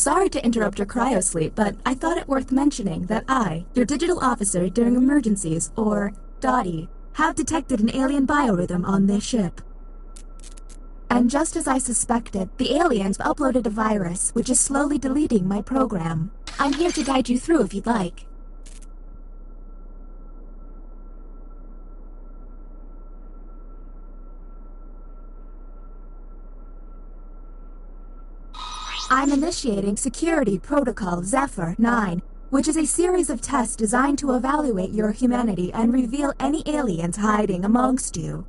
Sorry to interrupt your cryosleep, but I thought it worth mentioning that I, your digital officer during emergencies, or Dottie, have detected an alien biorhythm on this ship. And just as I suspected, the aliens uploaded a virus which is slowly deleting my program. I'm here to guide you through if you'd like. I'm initiating Security Protocol Zephyr 9, which is a series of tests designed to evaluate your humanity and reveal any aliens hiding amongst you.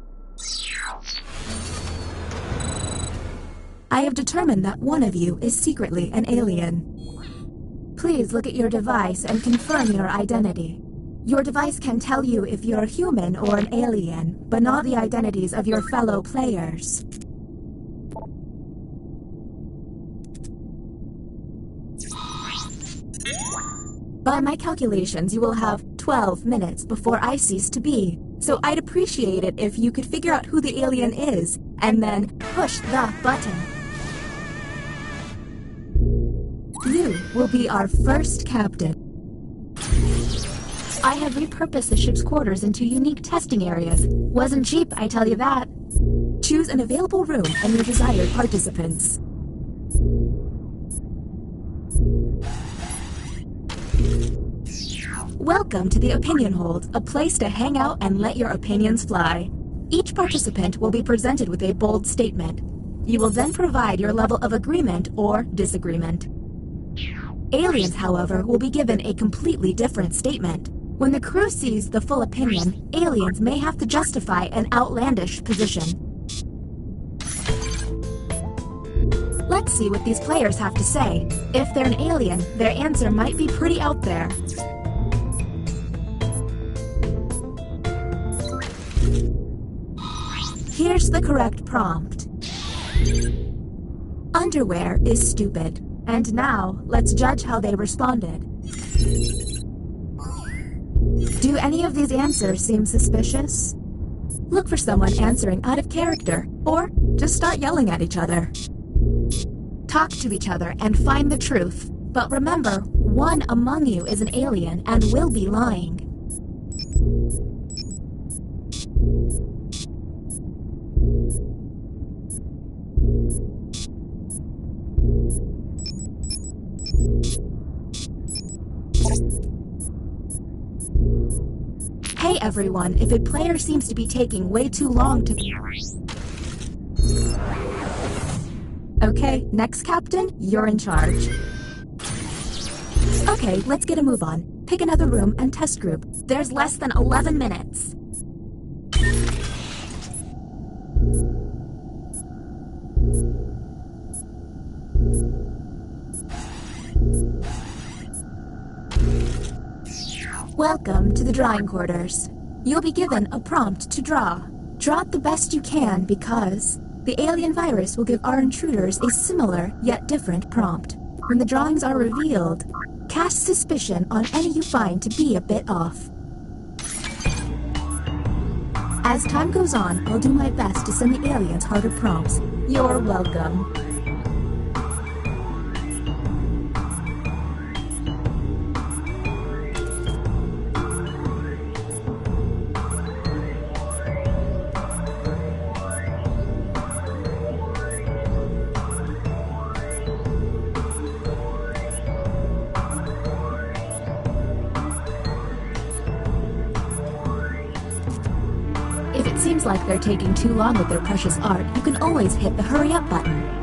I have determined that one of you is secretly an alien. Please look at your device and confirm your identity. Your device can tell you if you're human or an alien, but not the identities of your fellow players. By my calculations, you will have 12 minutes before I cease to be, so I'd appreciate it if you could figure out who the alien is, and then push the button. You will be our first captain. I have repurposed the ship's quarters into unique testing areas. Wasn't cheap, I tell you that. Choose an available room and your desired participants. Welcome to the Opinion Hold, a place to hang out and let your opinions fly. Each participant will be presented with a bold statement. You will then provide your level of agreement or disagreement. Aliens, however, will be given a completely different statement. When the crew sees the full opinion, aliens may have to justify an outlandish position. Let's see what these players have to say. If they're an alien, their answer might be pretty out there. Here's the correct prompt. Underwear is stupid. And now, let's judge how they responded. Do any of these answers seem suspicious? Look for someone answering out of character, or just start yelling at each other. Talk to each other and find the truth. But remember, one among you is an alien and will be lying. Hey everyone, if a player seems to be taking way too long to... Okay, next captain, you're in charge. Okay, let's get a move on. Pick another room and test group. There's less than 11 minutes. Welcome to the drawing quarters. You'll be given a prompt to draw. Draw it the best you can because the alien virus will give our intruders a similar yet different prompt. When the drawings are revealed, cast suspicion on any you find to be a bit off. As time goes on, I'll do my best to send the aliens harder prompts. You're welcome. If it seems like they're taking too long with their precious art, you can always hit the hurry up button.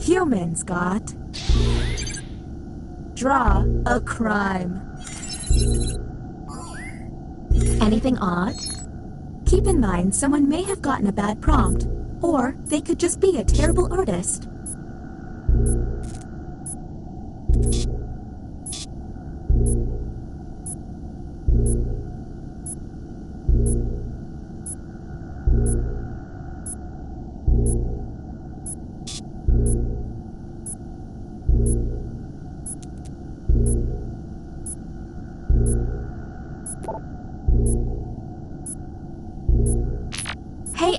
Humans got. Draw a crime. Anything odd? Keep in mind someone may have gotten a bad prompt, or they could just be a terrible artist.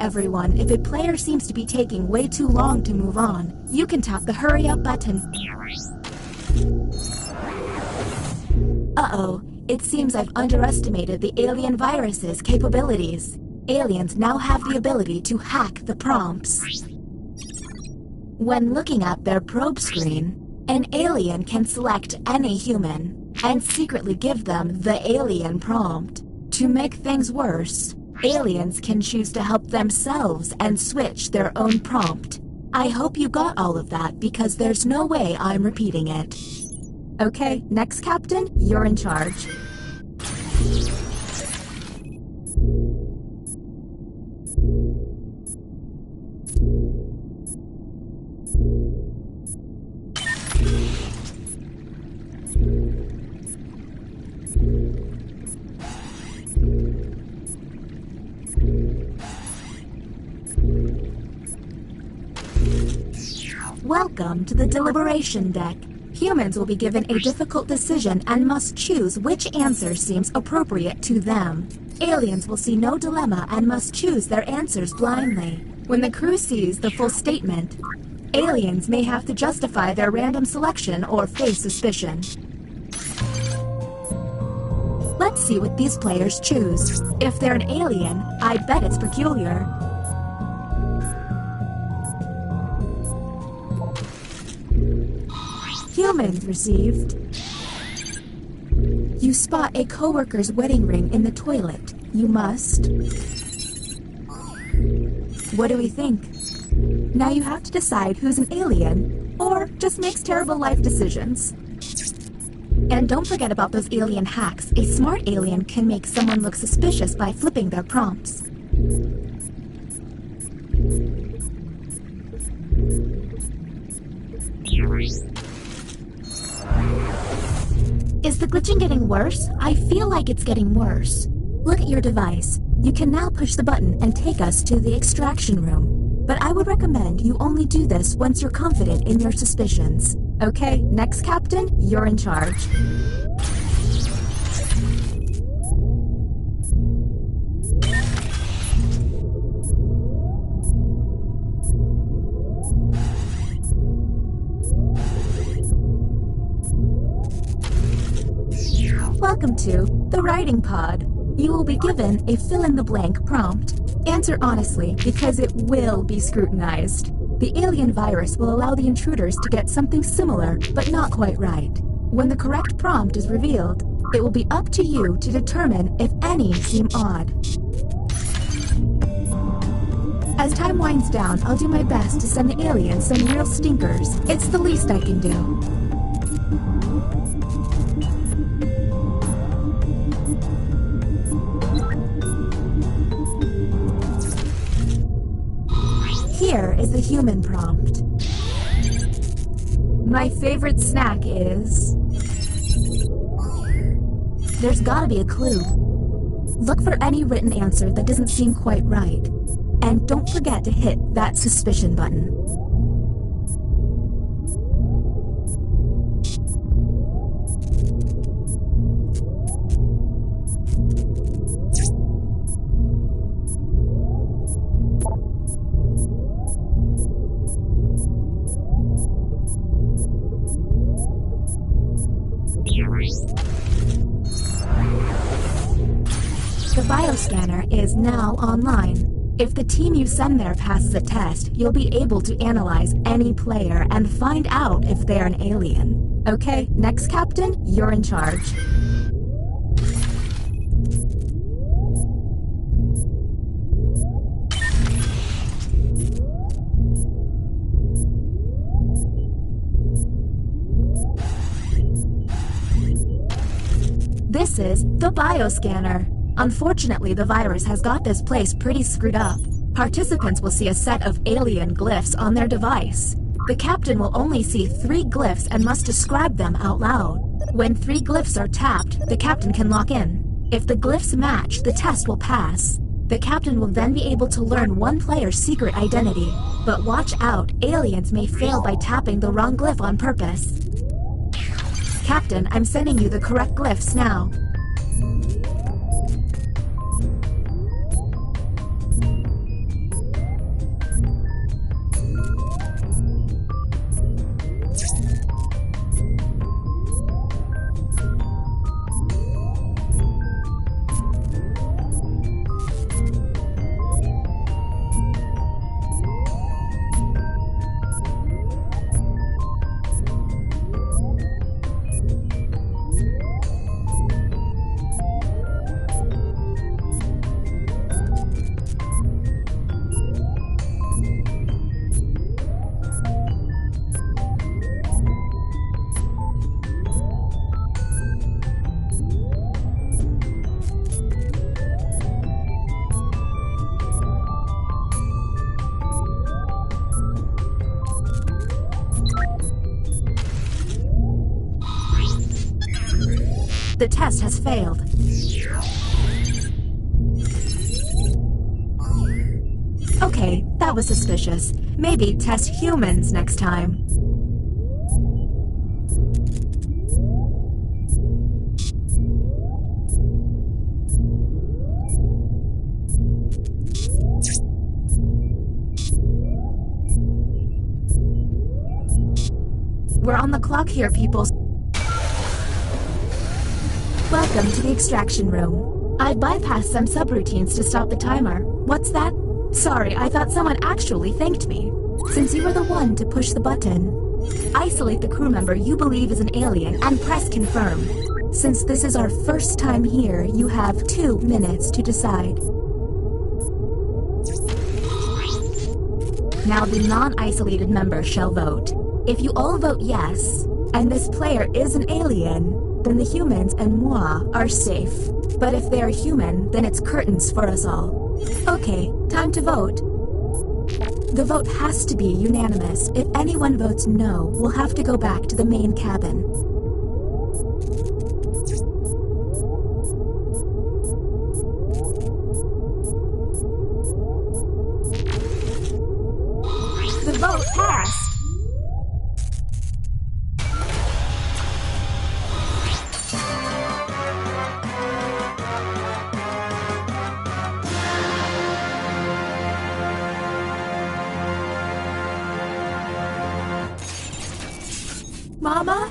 everyone, if a player seems to be taking way too long to move on, you can tap the hurry up button. Uh-oh, it seems I've underestimated the alien virus's capabilities. Aliens now have the ability to hack the prompts. When looking at their probe screen, an alien can select any human and secretly give them the alien prompt. To make things worse, aliens can choose to help themselves and switch their own prompt. I hope you got all of that because there's no way I'm repeating it. Okay, next Captain, you're in charge. Welcome to the deliberation deck. Humans will be given a difficult decision and must choose which answer seems appropriate to them. Aliens will see no dilemma and must choose their answers blindly. When the crew sees the full statement, aliens may have to justify their random selection or face suspicion. Let's see what these players choose. If they're an alien, I bet it's peculiar. Humans received. You spot a coworker's wedding ring in the toilet. You must. What do we think? Now you have to decide who's an alien or just makes terrible life decisions. And don't forget about those alien hacks. A smart alien can make someone look suspicious by flipping their prompts. Is the glitching getting worse? I feel like it's getting worse. Look at your device. You can now push the button and take us to the extraction room. But I would recommend you only do this once you're confident in your suspicions. Okay, next Captain, you're in charge. Welcome to the writing pod. You will be given a fill-in-the-blank prompt. Answer honestly, because it will be scrutinized. The alien virus will allow the intruders to get something similar, but not quite right. When the correct prompt is revealed, it will be up to you to determine if any seem odd. As time winds down, I'll do my best to send the aliens some real stinkers. It's the least I can do. Here is the human prompt. My favorite snack is... There's gotta be a clue. Look for any written answer that doesn't seem quite right. And don't forget to hit that suspicion button. The bioscanner is now online. If the team you send there passes a test, you'll be able to analyze any player and find out if they're an alien. Okay, next Captain, you're in charge. This is the bioscanner. Unfortunately, the virus has got this place pretty screwed up. Participants will see a set of alien glyphs on their device. The captain will only see 3 glyphs and must describe them out loud. When 3 glyphs are tapped, the captain can lock in. If the glyphs match, the test will pass. The captain will then be able to learn one player's secret identity. But watch out, aliens may fail by tapping the wrong glyph on purpose. Captain, I'm sending you the correct glyphs now. The test has failed. Okay, that was suspicious. Maybe test humans next time. We're on the clock here, people. Welcome to the extraction room. I bypassed some subroutines to stop the timer. What's that? Sorry, I thought someone actually thanked me. Since you were the one to push the button, isolate the crew member you believe is an alien and press confirm. Since this is our first time here, you have 2 minutes to decide. Now the non-isolated member shall vote. If you all vote yes, and this player is an alien, then the humans and moi are safe. But if they are human, then it's curtains for us all. Okay, time to vote. The vote has to be unanimous. If anyone votes no, we'll have to go back to the main cabin. The vote passed. Mama?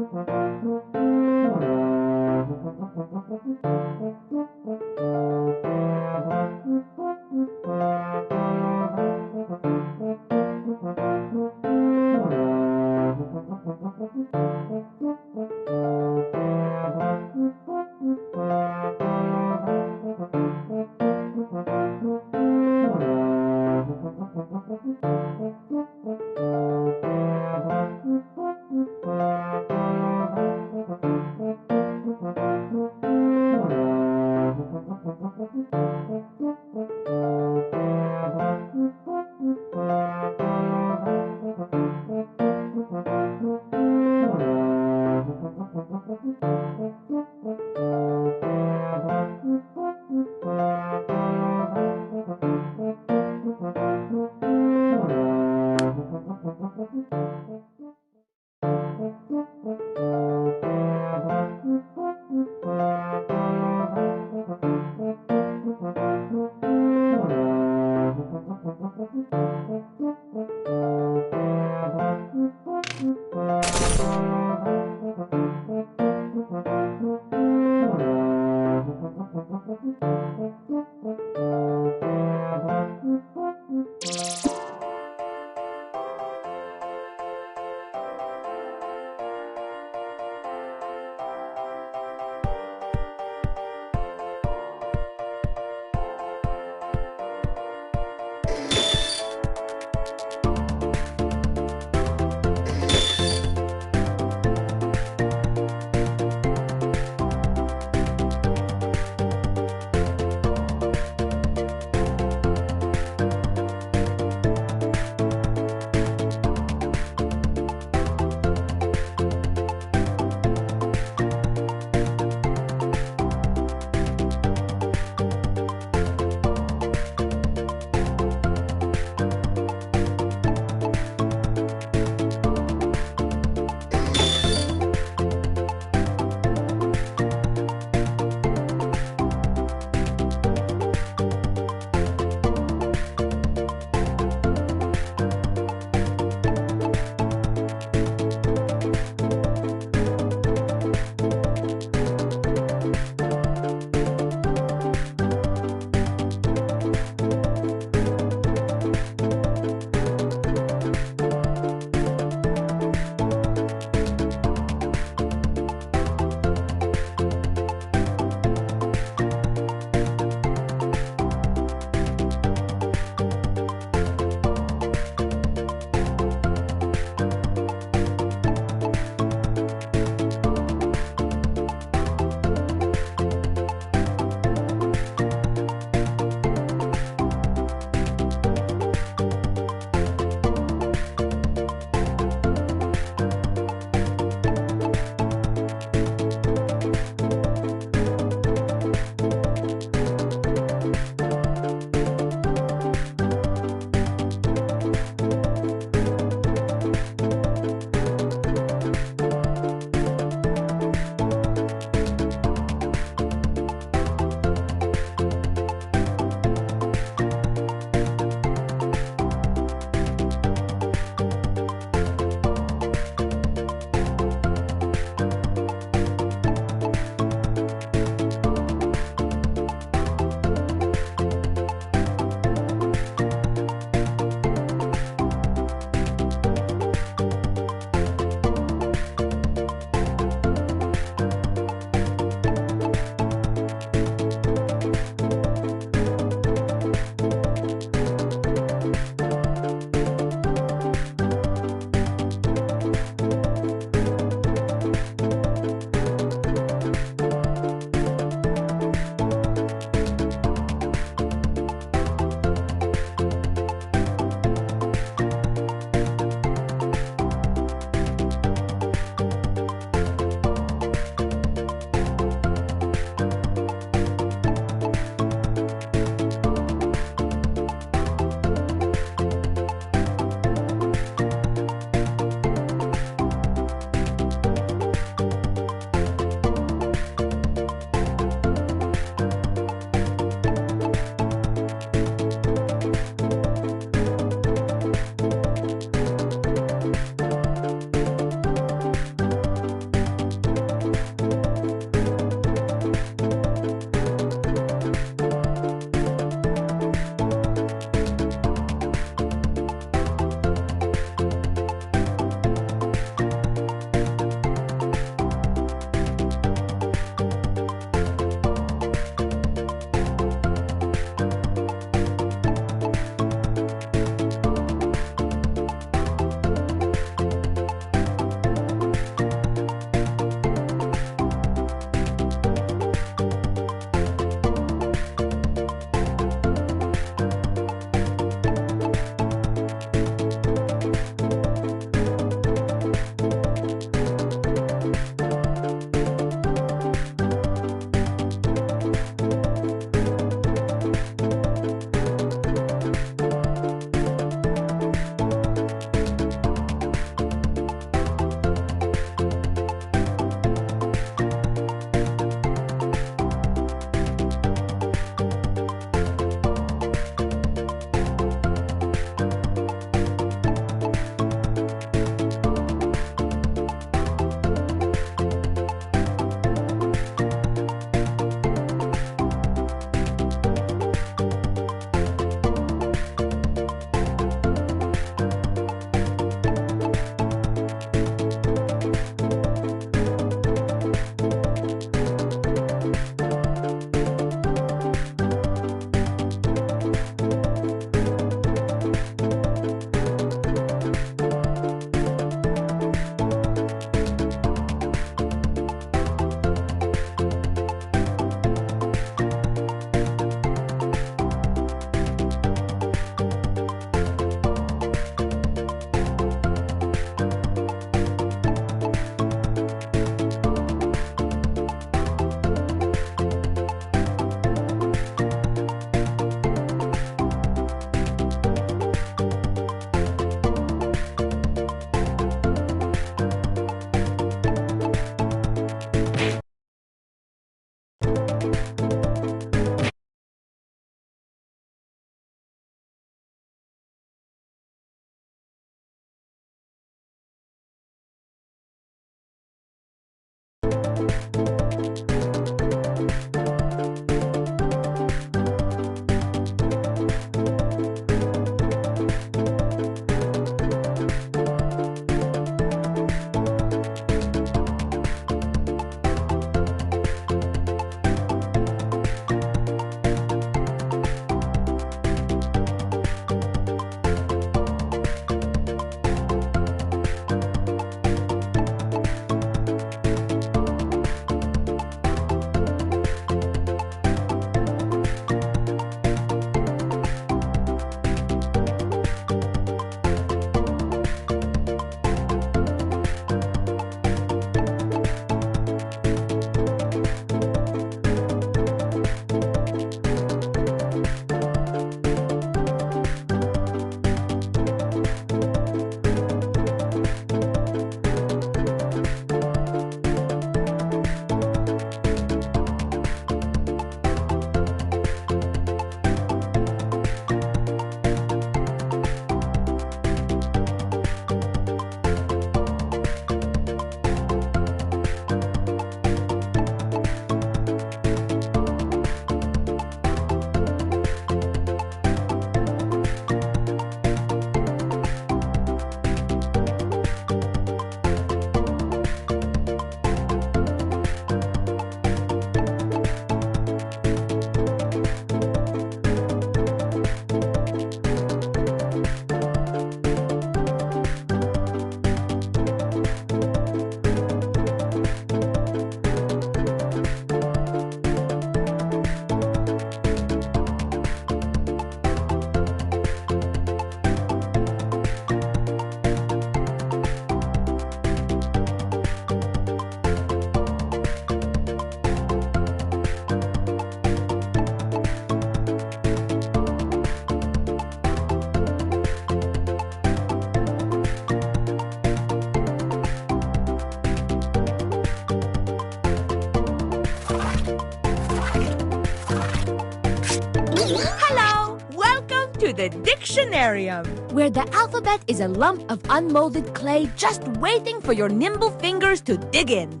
the Dictionarium, where the alphabet is a lump of unmolded clay just waiting for your nimble fingers to dig in.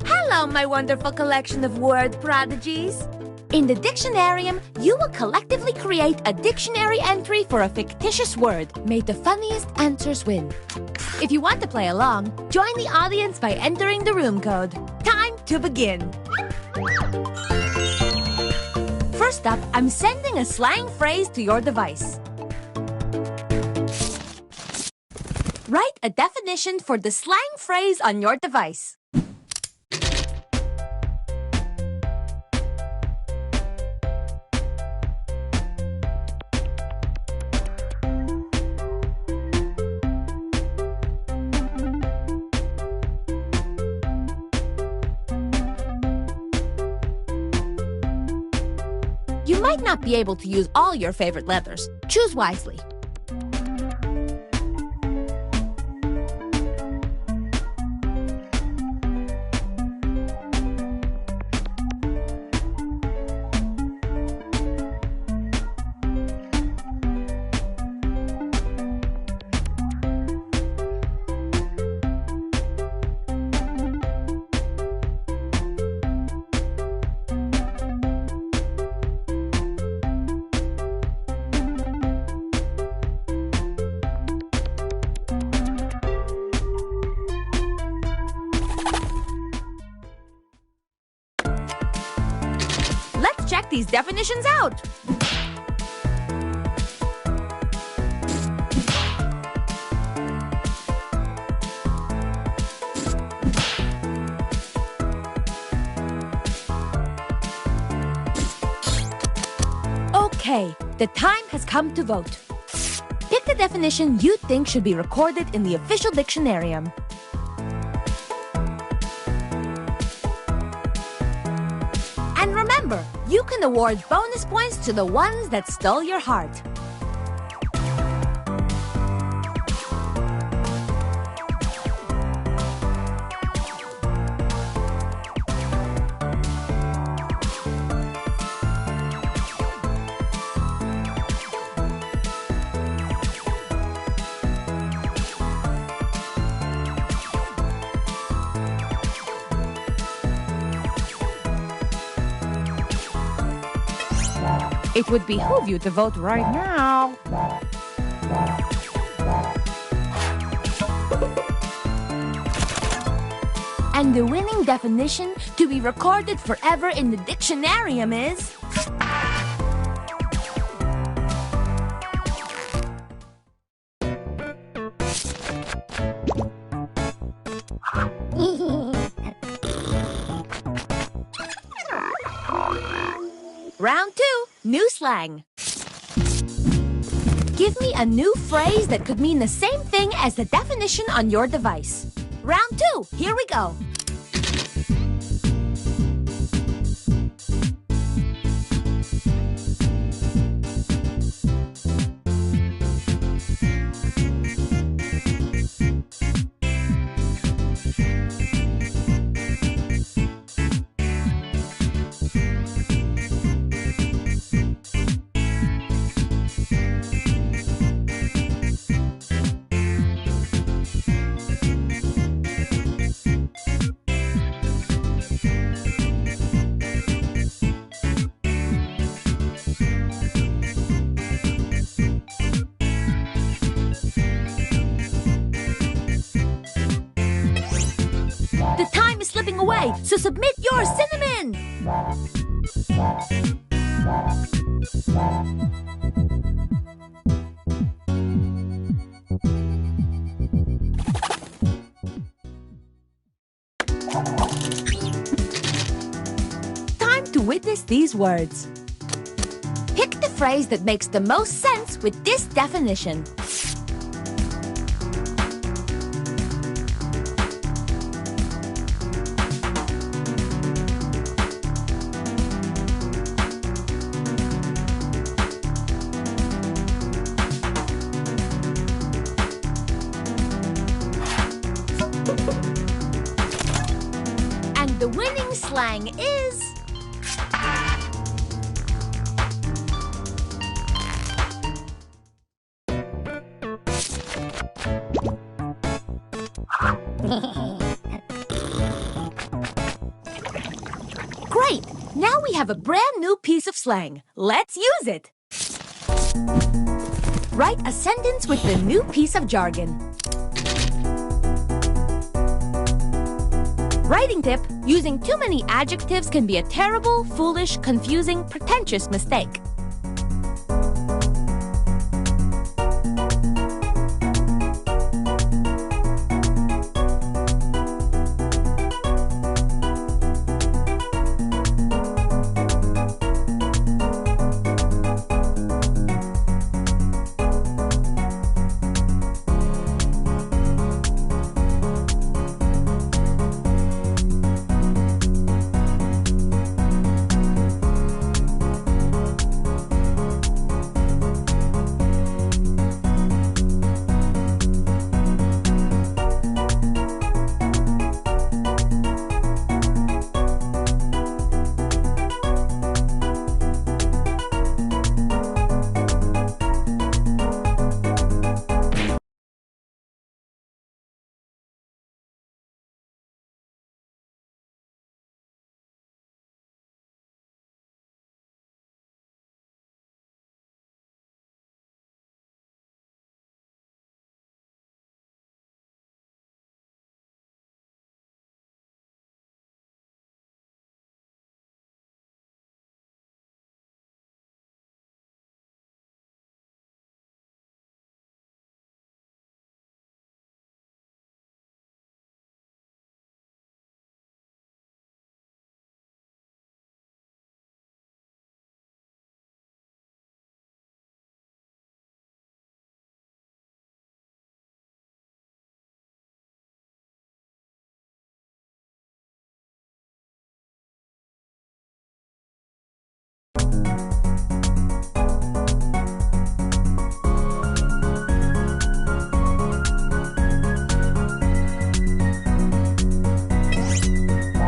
Hello, my wonderful collection of word prodigies. In the Dictionarium, you will collectively create a dictionary entry for a fictitious word. May the funniest answers win. If you want to play along, join the audience by entering the room code. Time to begin. First up, I'm sending a slang phrase to your device. Write a definition for the slang phrase on your device. You might not be able to use all your favorite letters. Choose wisely. Check these definitions out. Okay, the time has come to vote. Pick the definition you think should be recorded in the official Dictionarium. And remember, you can award bonus points to the ones that stole your heart. It would behoove you to vote right now. And the winning definition to be recorded forever in the Dictionarium is... Round 2, new slang. Give me a new phrase that could mean the same thing as the definition on your device. Round 2, here we go. The time is slipping away, so submit your cinnamon! Time to witness these words. Pick the phrase that makes the most sense with this definition. And the winning slang is... we have a brand new piece of slang. Let's use it. Write a sentence with the new piece of jargon. Writing tip: using too many adjectives can be a terrible, foolish, confusing, pretentious mistake.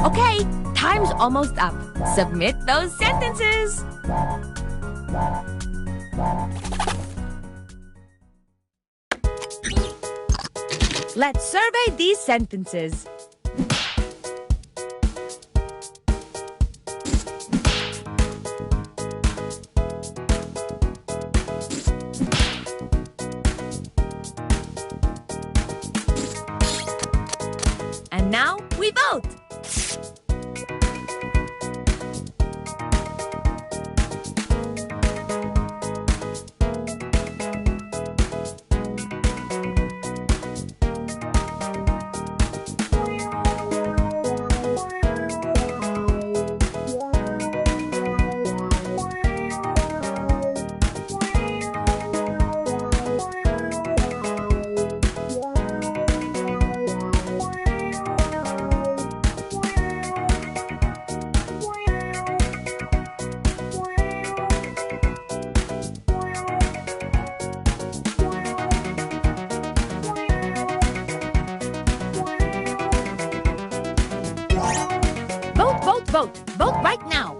Okay, time's almost up. Submit those sentences. Let's survey these sentences. And now we vote. Vote! Vote right now!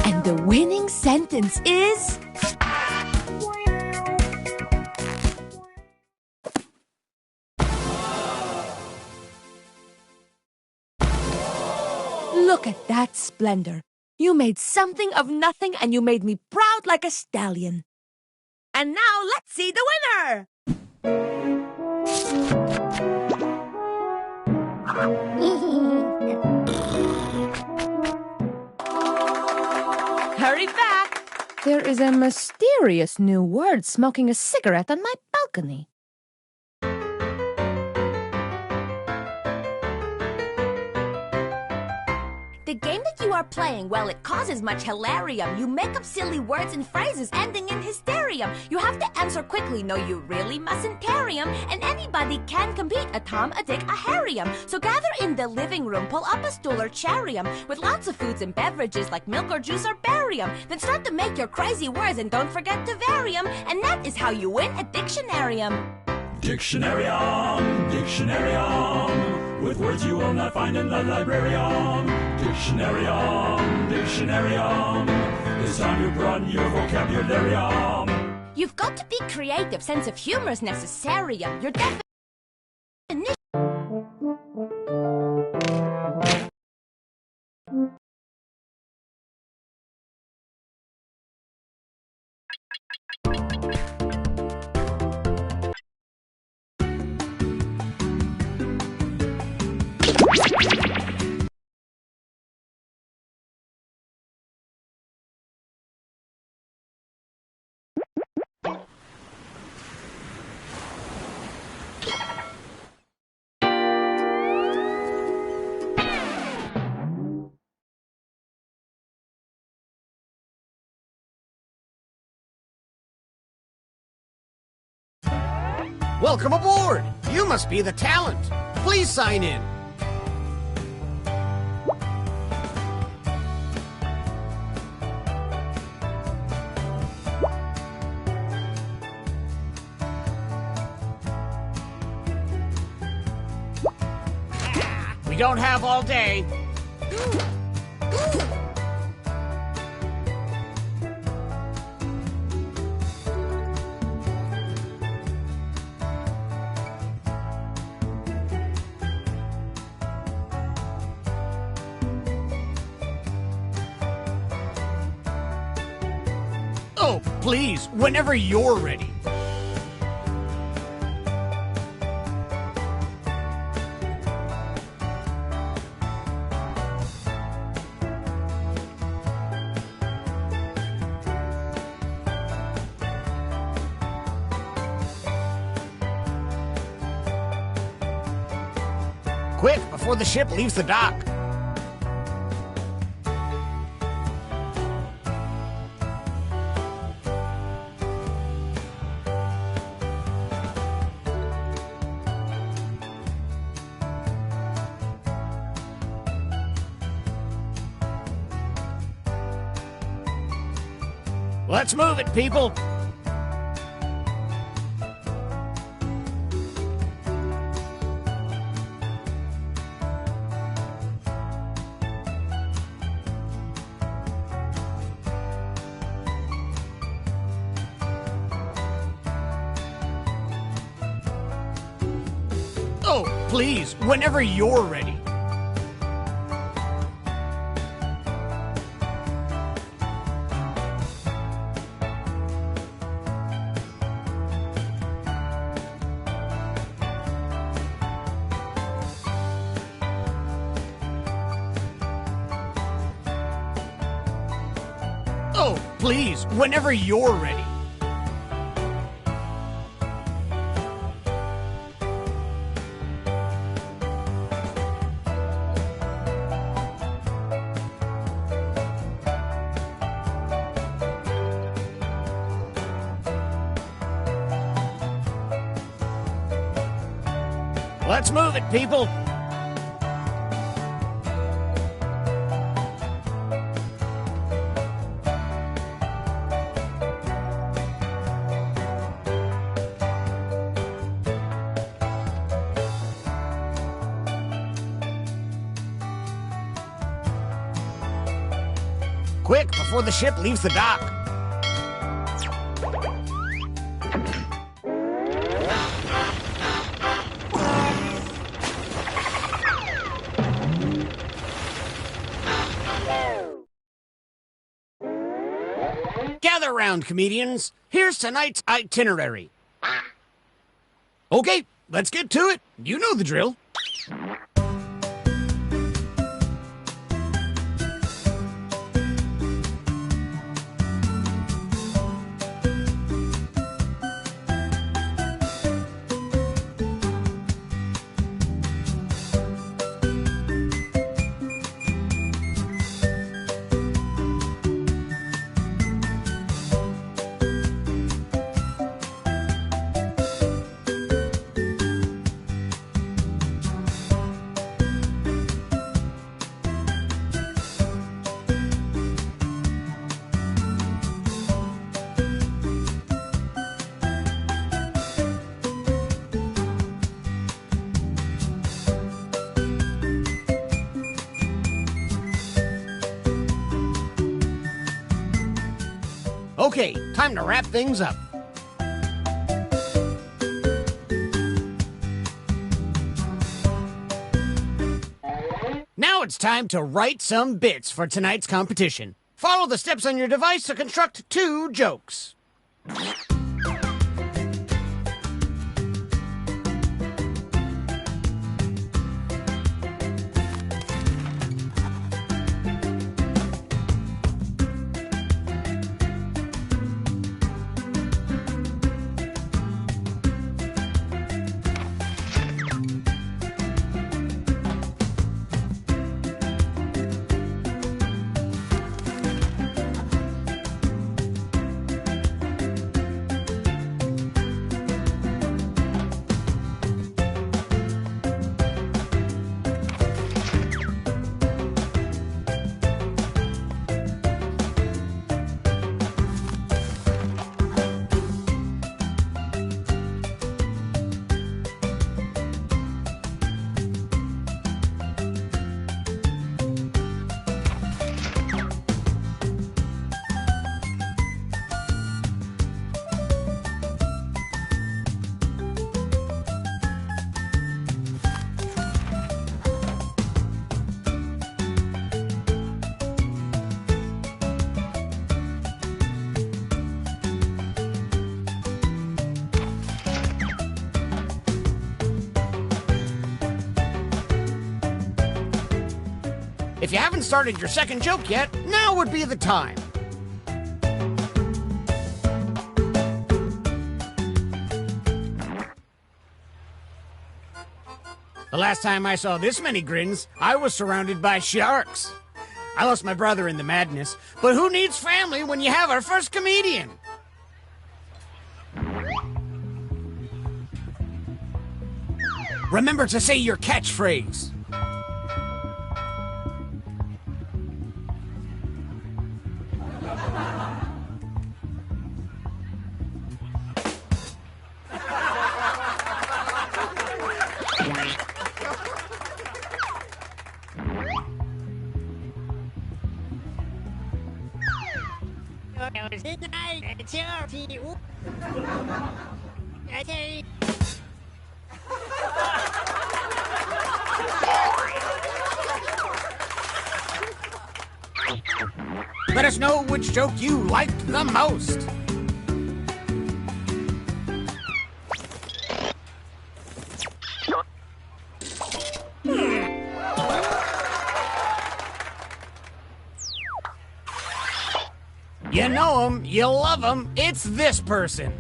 And the winning sentence is... That's splendor. You made something of nothing and you made me proud like a stallion. And now let's see the winner! Hurry back! There is a mysterious new word smoking a cigarette on my balcony. The game that you are playing, well, it causes much hilarium. You make up silly words and phrases ending in hysterium. You have to answer quickly, no, you really mustn't tarry-em. And anybody can compete, a Tom, a Dick, a Harry-em. So gather in the living room, pull up a stool or cherry-em, with lots of foods and beverages like milk or juice or berry-em. Then start to make your crazy words and don't forget to vary 'em. And that is how you win a dictionarium. Dictionarium, dictionarium, with words you will not find in the librarium. Dictionarium, dictionarium, it's time you broaden your vocabularium. You've got to be creative, sense of humor is necessarium. Your definition. Welcome aboard! You must be the talent. Please sign in. We don't have all day. Oh, please, whenever you're ready. Quick, before the ship leaves the dock. Let's move it, people! Oh, please, whenever you're ready. Oh, please, whenever you're ready. Let's move it, people! Quick, before the ship leaves the dock. Gather round, comedians. Here's tonight's itinerary. Okay, let's get to it. You know the drill. Okay, time to wrap things up. Now it's time to write some bits for tonight's competition. Follow the steps on your device to construct 2 jokes. If you haven't started your second joke yet, now would be the time. The last time I saw this many grins, I was surrounded by sharks. I lost my brother in the madness, but who needs family when you have our first comedian? Remember to say your catchphrase. Let us know which joke you liked the most. You know him, you love him, it's this person.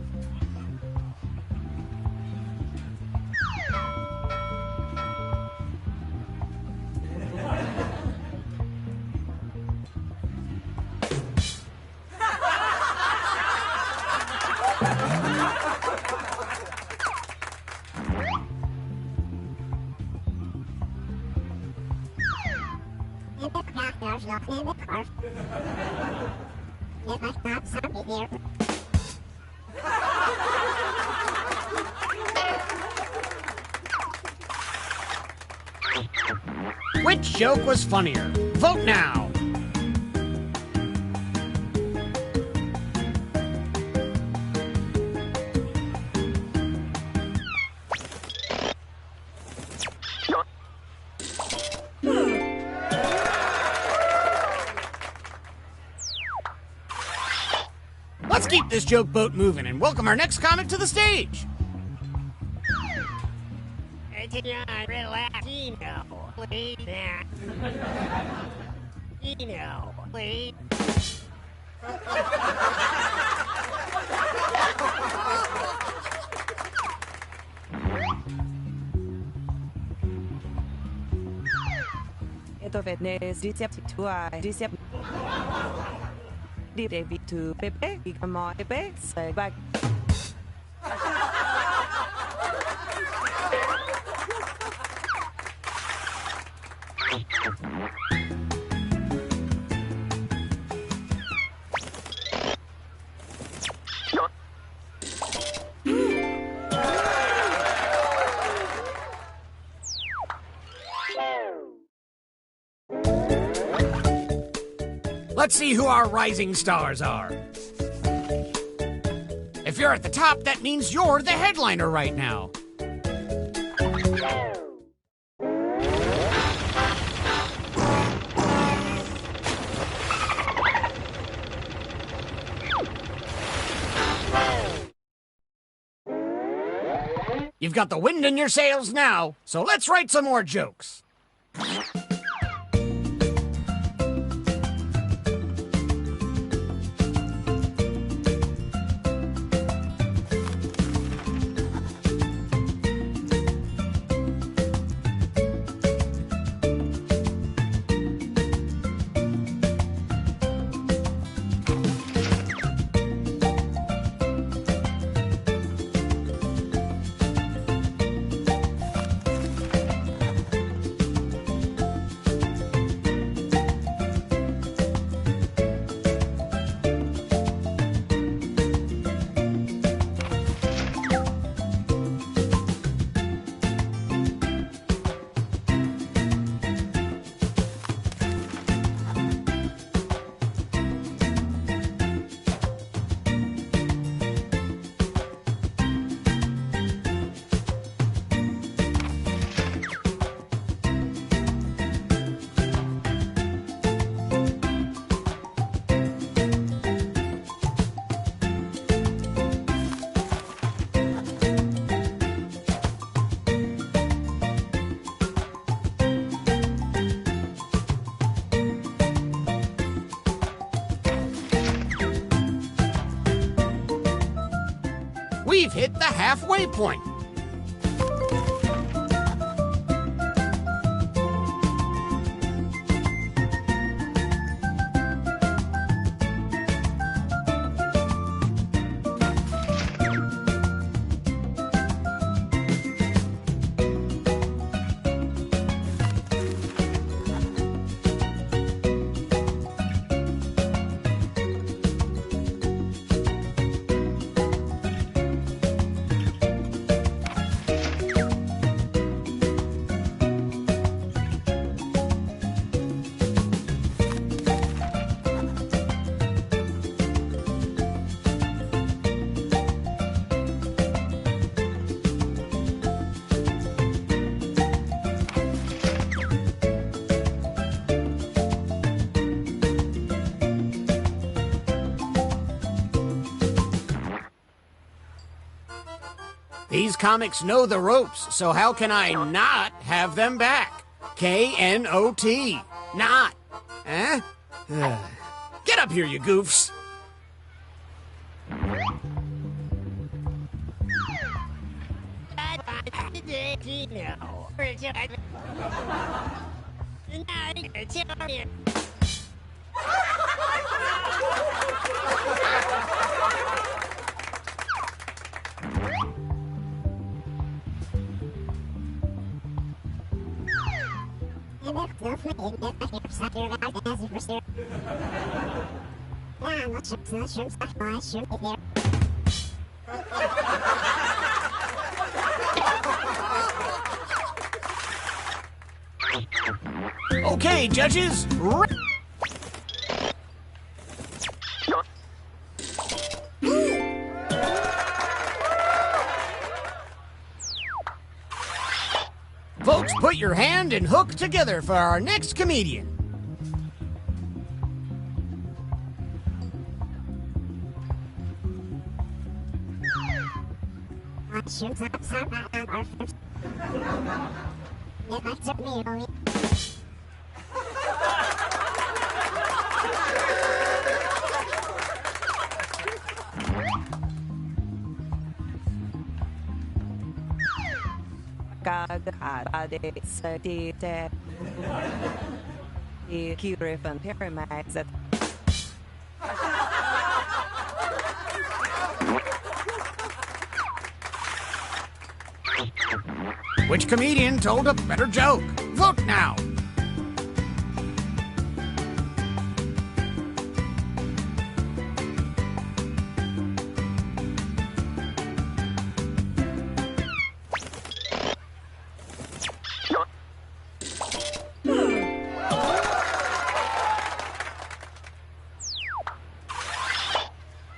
Which joke was funnier? Vote now. keep this joke boat moving and welcome our next comic to the stage. Let's see who our rising stars are. If you're at the top, that means you're the headliner right now. You've got the wind in your sails now, so let's write some more jokes. We've hit the halfway point. These comics know the ropes, so how can I not have them back? K-N-O-T. Not. Eh? Get up here, you goofs. Okay, judges. Folks, put your hand and hook together for our next comedian. Which comedian told a better joke? Vote now!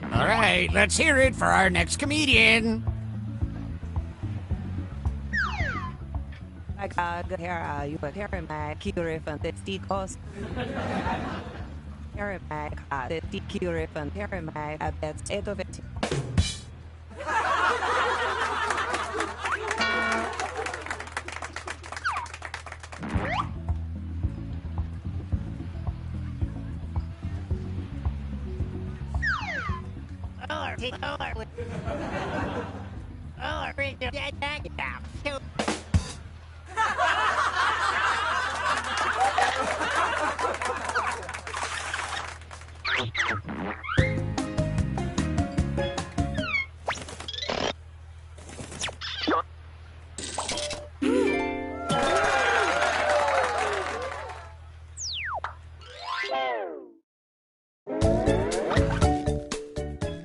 All right, let's hear it for our next comedian.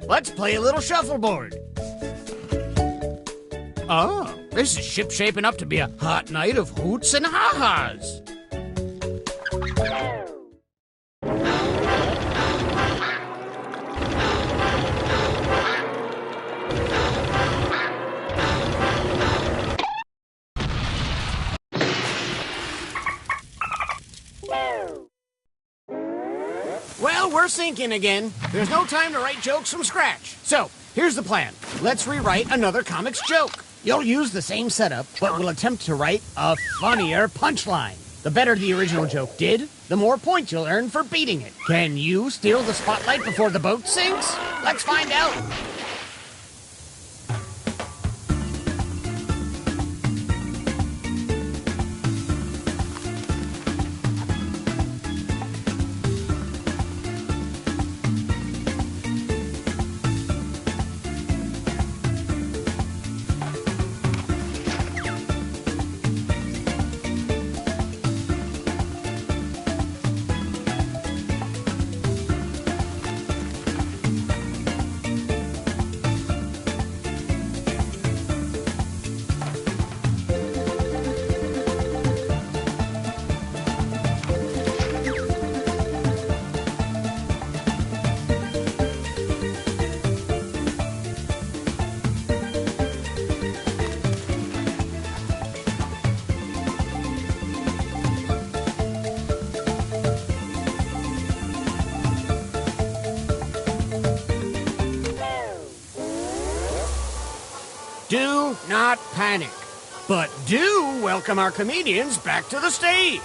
Let's play a little shuffleboard. Oh, this is shaping up to be a hot night of hoots and ha-has. Well, we're sinking again. There's no time to write jokes from scratch. So, here's the plan. Let's rewrite another comic's joke. You'll use the same setup, but we'll attempt to write a funnier punchline. The better the original joke did, the more points you'll earn for beating it. Can you steal the spotlight before the boat sinks? Let's find out. Do not panic, but do welcome our comedians back to the stage.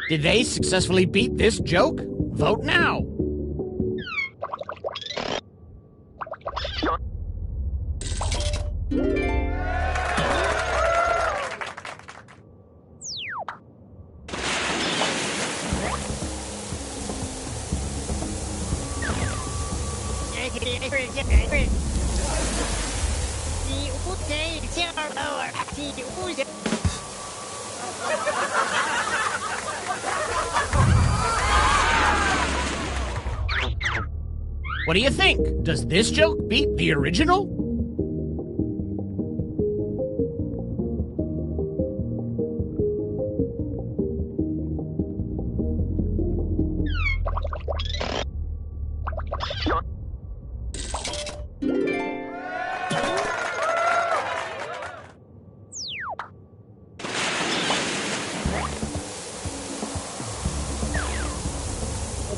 Did they successfully beat this joke? Vote now. What do you think? Does this joke beat the original?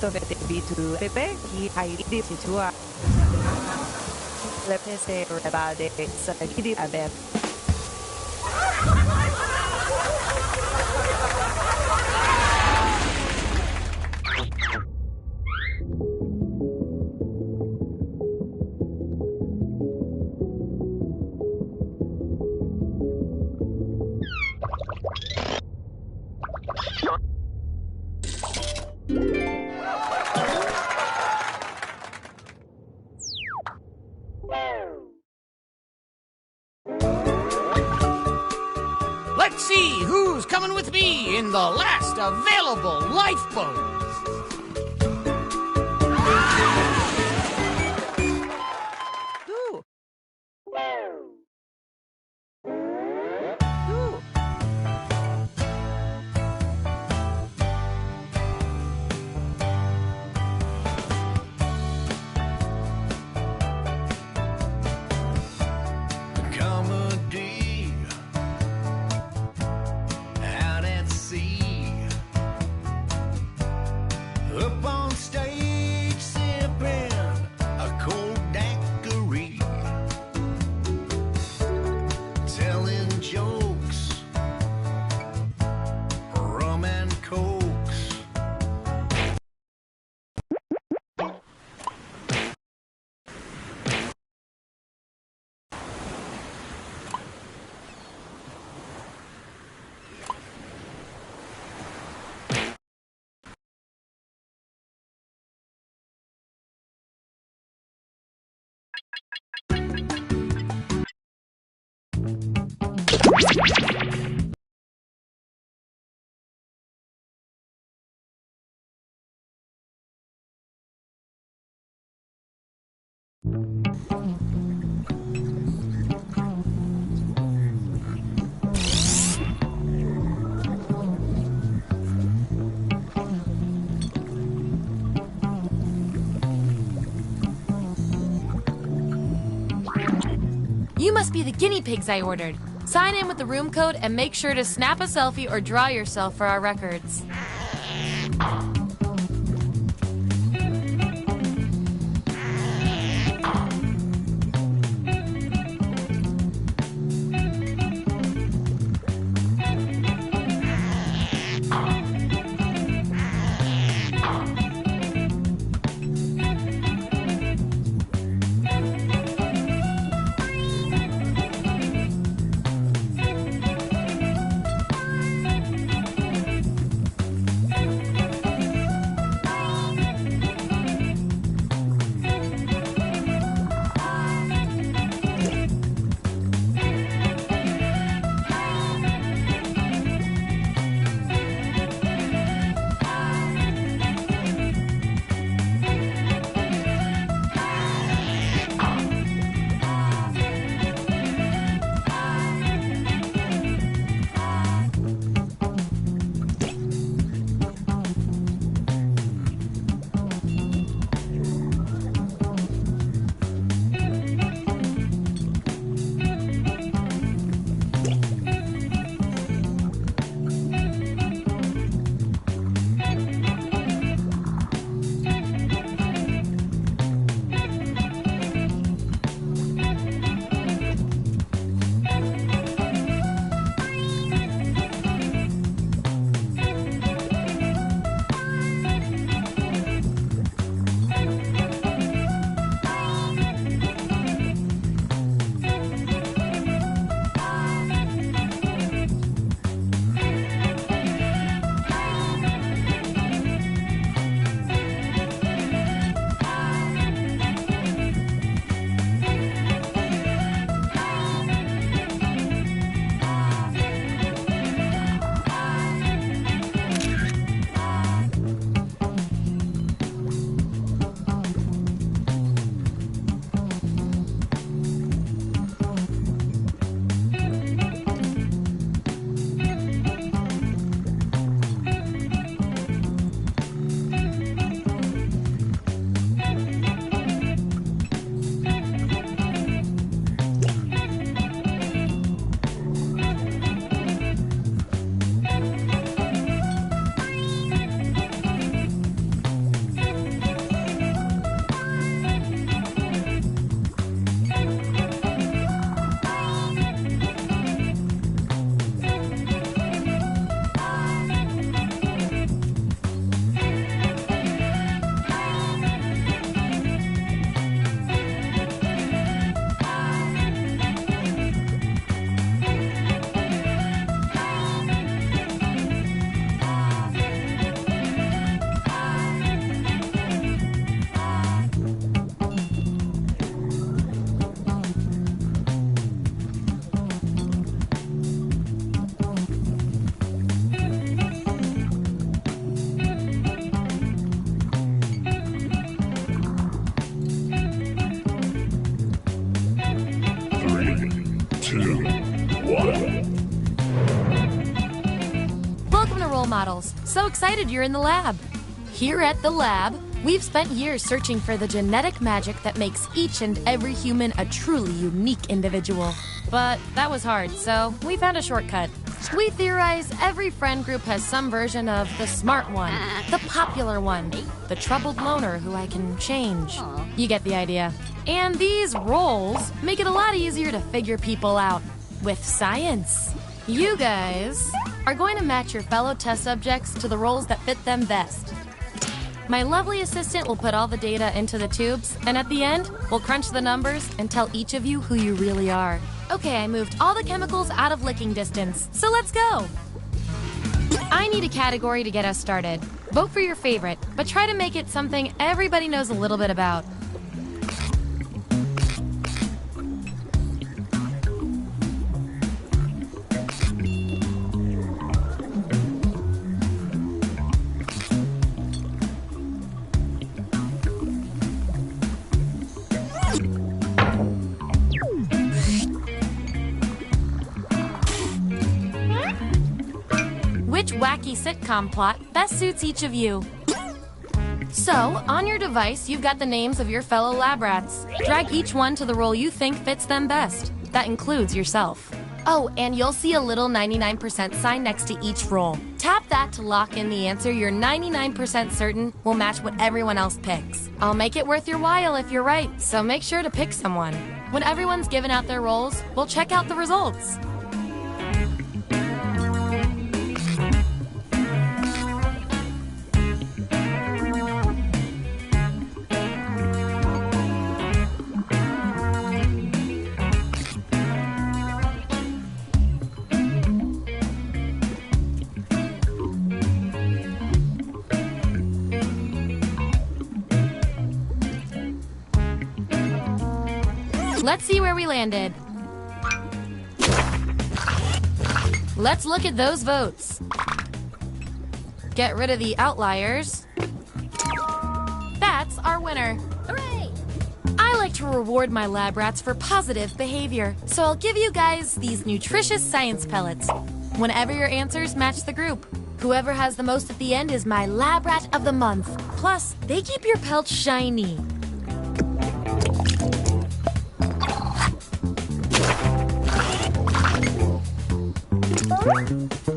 dovete abituare ai editori. Le pese rebade sagidi aver. Let's see who's coming with me in the last available lifeboat. Ooh. Comedy out at sea, up on stage sipping a cold daiquiri, telling jokes, rum and cokes. You must be the guinea pigs I ordered. Sign in with the room code and make sure to snap a selfie or draw yourself for our records. So excited you're in the lab. Here at the lab, we've spent years searching for the genetic magic that makes each and every human a truly unique individual. But that was hard, so we found a shortcut. We theorize every friend group has some version of the smart one, the popular one, the troubled loner who I can change. You get the idea. And these roles make it a lot easier to figure people out with science. You guys are going to match your fellow test subjects to the roles that fit them best. My lovely assistant will put all the data into the tubes, and at the end, we'll crunch the numbers and tell each of you who you really are. Okay, I moved all the chemicals out of licking distance, so let's go! I need a category to get us started. Vote for your favorite, but try to make it something everybody knows a little bit about. Which wacky sitcom plot best suits each of you? So, on your device, you've got the names of your fellow lab rats. Drag each one to the role you think fits them best. That includes yourself. Oh, and you'll see a little 99% sign next to each role. Tap that to lock in the answer you're 99% certain will match what everyone else picks. I'll make it worth your while if you're right, so make sure to pick someone. When everyone's given out their roles, we'll check out the results. Let's see where we landed. Let's look at those votes. Get rid of the outliers. That's our winner. Hooray! I like to reward my lab rats for positive behavior, so I'll give you guys these nutritious science pellets whenever your answers match the group. Whoever has the most at the end is my lab rat of the month. Plus, they keep your pelts shiny.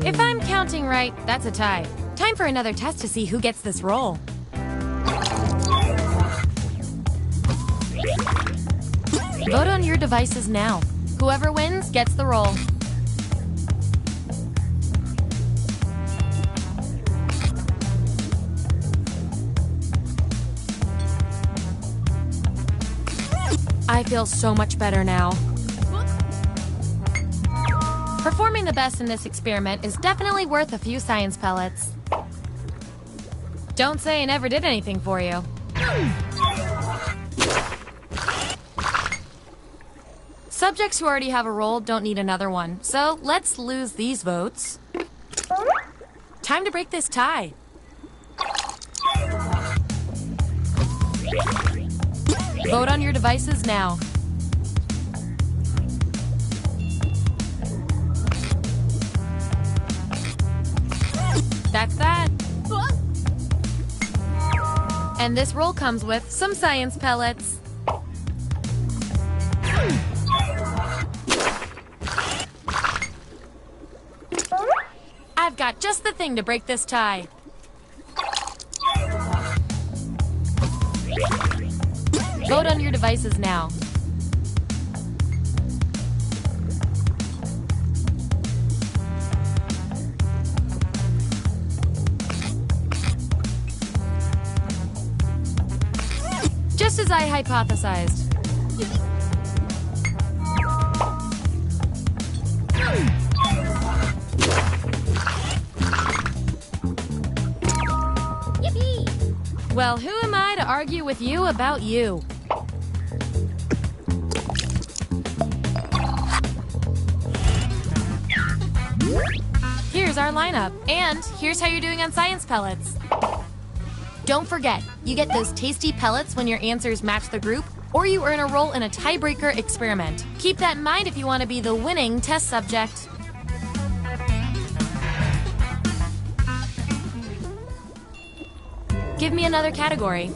If I'm counting right, that's a tie. Time for another test to see who gets this role. Vote on your devices now. Whoever wins gets the role. I feel so much better now. Performing the best in this experiment is definitely worth a few science pellets. Don't say I never did anything for you. Subjects who already have a role don't need another one, so let's lose these votes. Time to break this tie. Vote on your devices now. That's that. And this roll comes with some science pellets. I've got just the thing to break this tie. Vote on your devices now. Just as I hypothesized. Yippee! Well, who am I to argue with you about you? Here's our lineup, and here's how you're doing on science pellets. Don't forget, you get those tasty pellets when your answers match the group, or you earn a role in a tiebreaker experiment. Keep that in mind if you want to be the winning test subject. Give me another category.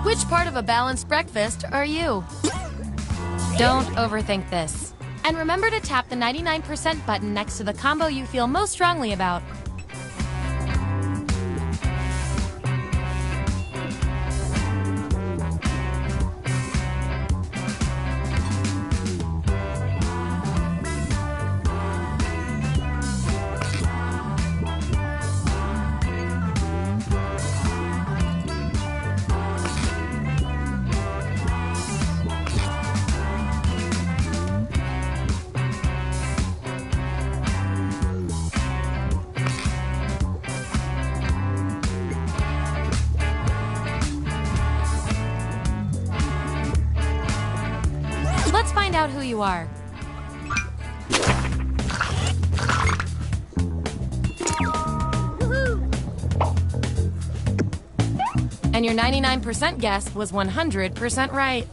Which part of a balanced breakfast are you? Don't overthink this. And remember to tap the 99% button next to the combo you feel most strongly about. Let's find out who you are. And your 99% guess was 100% right.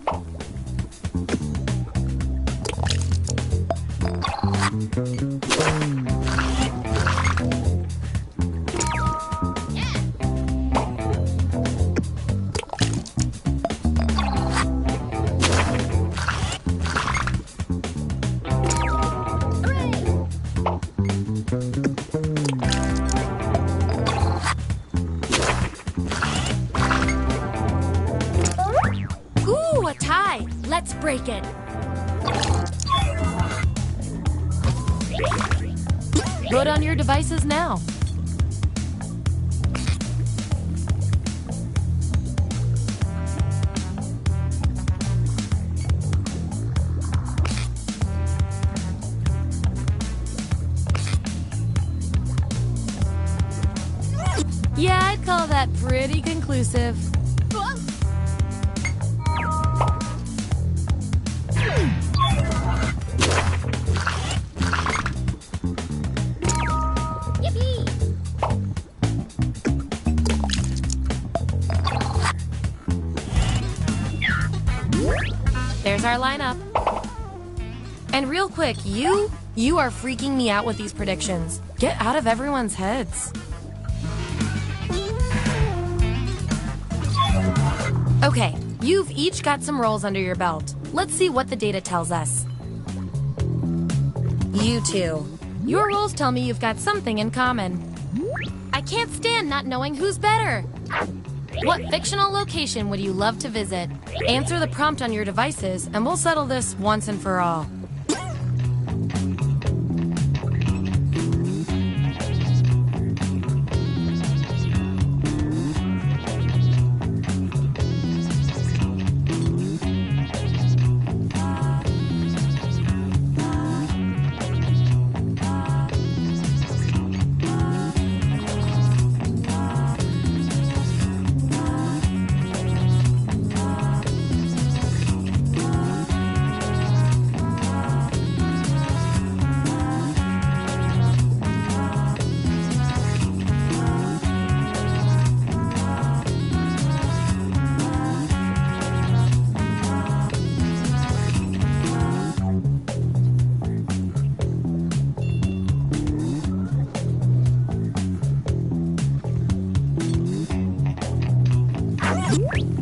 Ooh, a tie! Let's break it. Vote on your devices now. Yeah, I'd call that pretty conclusive. There's our lineup. And real quick, you are freaking me out with these predictions. Get out of everyone's heads. Okay, you've each got some rolls under your belt. Let's see what the data tells us. You two. Your rolls tell me you've got something in common. I can't stand not knowing who's better. What fictional location would you love to visit? Answer the prompt on your devices, and we'll settle this once and for all.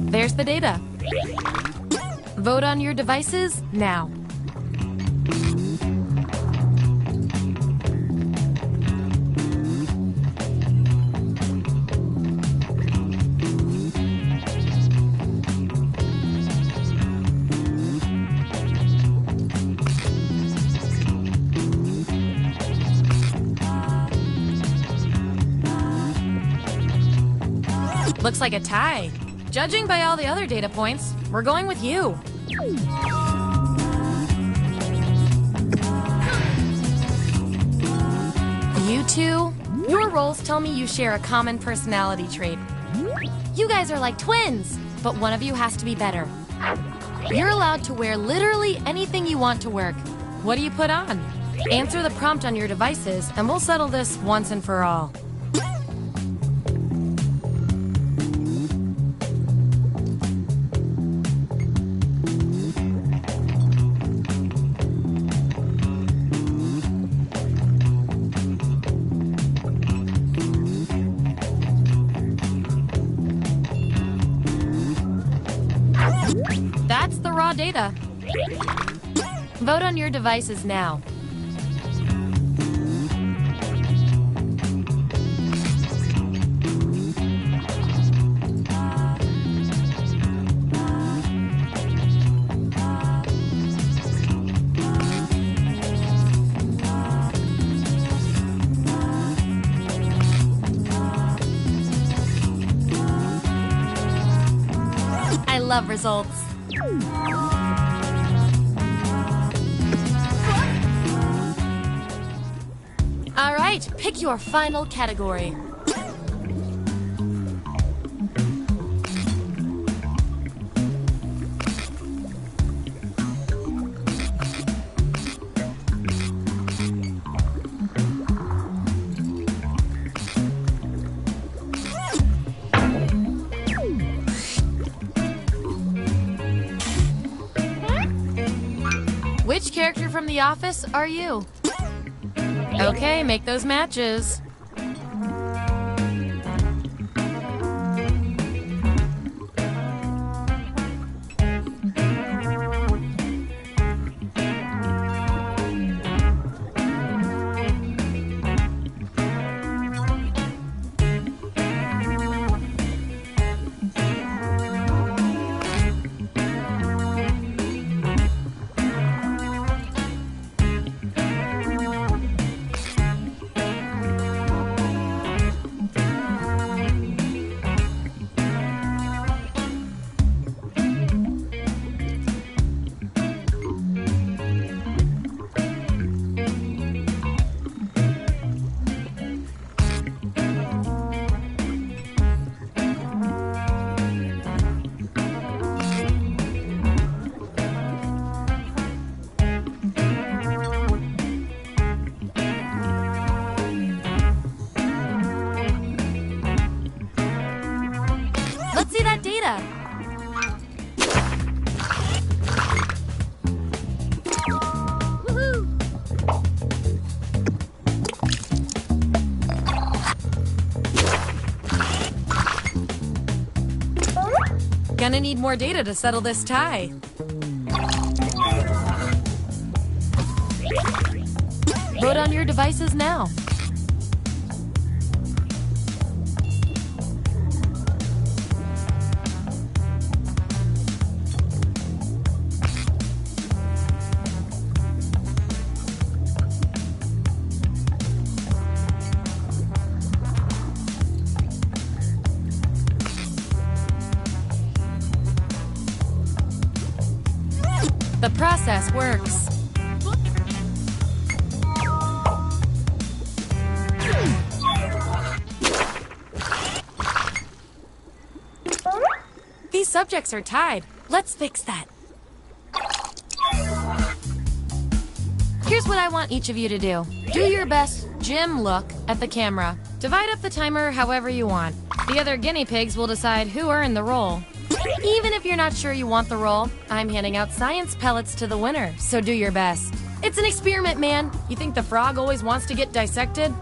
There's the data. Vote on your devices now. Looks like a tie. Judging by all the other data points, we're going with you. You two, your roles tell me you share a common personality trait. You guys are like twins, but one of you has to be better. You're allowed to wear literally anything you want to work. What do you put on? Answer the prompt on your devices, and we'll settle this once and for all. That's the raw data. Vote on your devices now. I love results. All right, pick your final category. Which character from The Office are you? Okay, make those matches. Let's see that data. Woohoo! Gonna need more data to settle this tie. Vote on your devices now. The process works. These subjects are tied. Let's fix that. Here's what I want each of you to do. Do your best Jim look at the camera. Divide up the timer however you want. The other guinea pigs will decide who earned the role. Even if you're not sure you want the role, I'm handing out science pellets to the winner, so do your best. It's an experiment, man. You think the frog always wants to get dissected?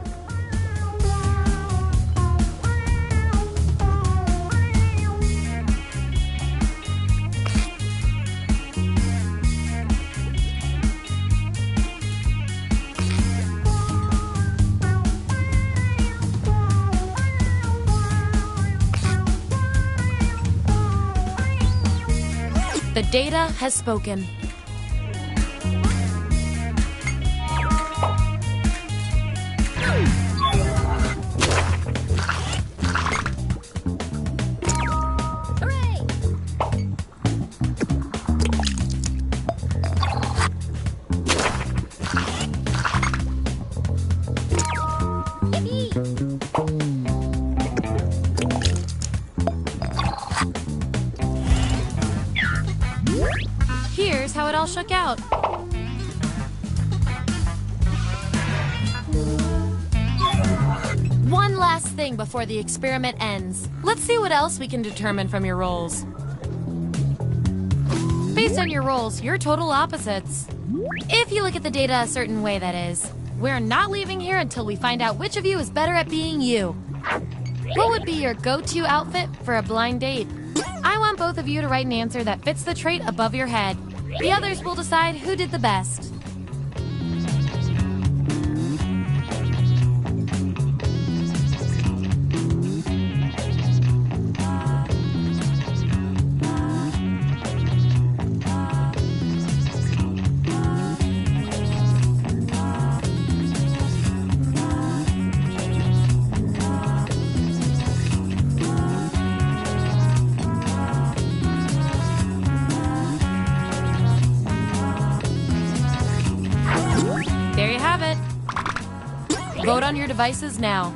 The data has spoken. Yippee! it all shook out. One last thing before the experiment ends. Let's see what else we can determine from your rolls. Based on your rolls, you're total opposites. If you look at the data a certain way, that is. We're not leaving here until we find out which of you is better at being you. What would be your go-to outfit for a blind date? I want both of you to write an answer that fits the trait above your head. The others will decide who did the best. There you have it. Vote on your devices now.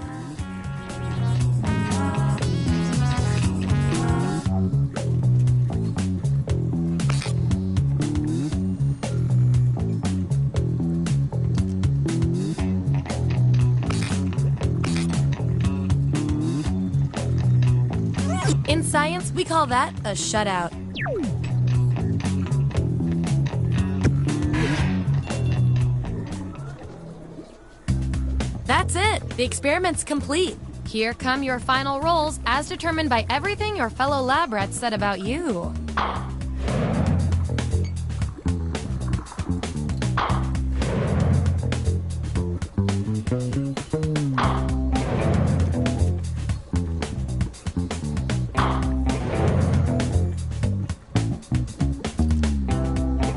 In science, we call that a shutout. That's it! The experiment's complete. Here come your final rolls as determined by everything your fellow lab rats said about you.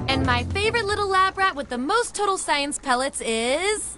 And my favorite little lab rat with the most total science pellets is...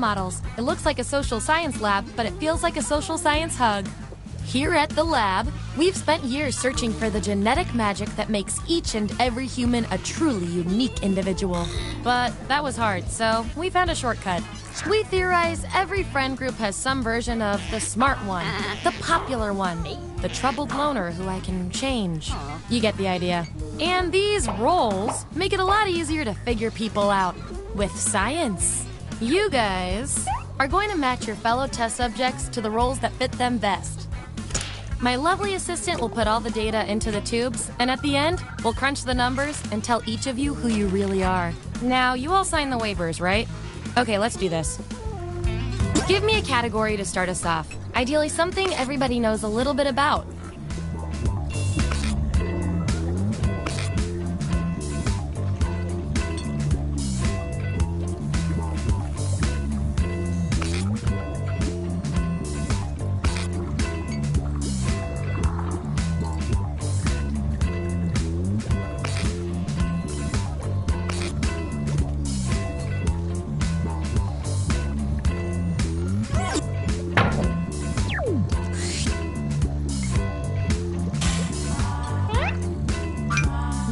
models. It looks like a social science lab, but it feels like a social science hug. Here at the lab, we've spent years searching for the genetic magic that makes each and every human a truly unique individual. But that was hard, so we found a shortcut. We theorize every friend group has some version of the smart one, the popular one, the troubled loner who I can change. You get the idea. And these roles make it a lot easier to figure people out with science. You guys are going to match your fellow test subjects to the roles that fit them best. My lovely assistant will put all the data into the tubes, and at the end, we'll crunch the numbers and tell each of you who you really are. Now, you all sign the waivers, right? Okay, let's do this. Give me a category to start us off. Ideally, something everybody knows a little bit about.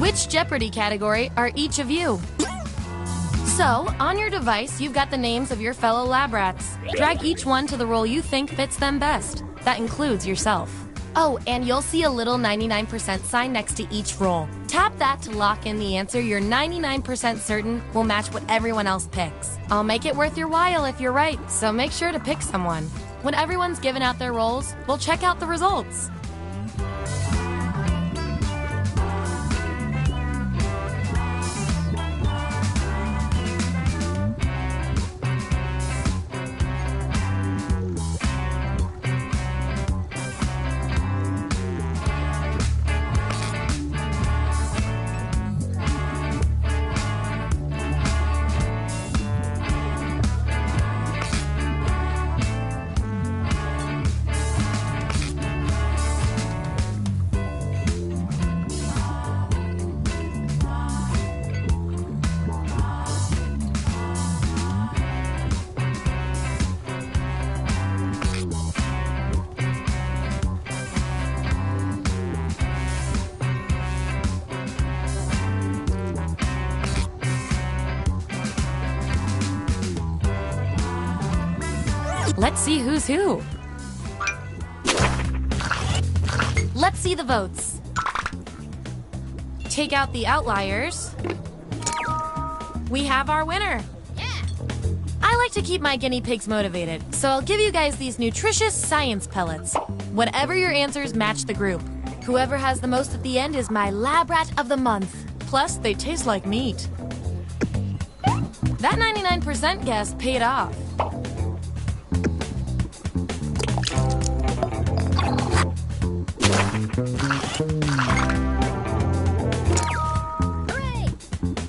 Which Jeopardy category are each of you? So, on your device, you've got the names of your fellow lab rats. Drag each one to the role you think fits them best. That includes yourself. Oh, and you'll see a little 99% sign next to each role. Tap that to lock in the answer you're 99% certain will match what everyone else picks. I'll make it worth your while if you're right, so make sure to pick someone. When everyone's given out their roles, we'll check out the results. Let's see who's who. Let's see the votes. Take out the outliers. We have our winner. I like to keep my guinea pigs motivated, so I'll give you guys these nutritious science pellets. Whatever your answers, match the group. Whoever has the most at the end is my lab rat of the month. Plus, they taste like meat. That 99% guess paid off.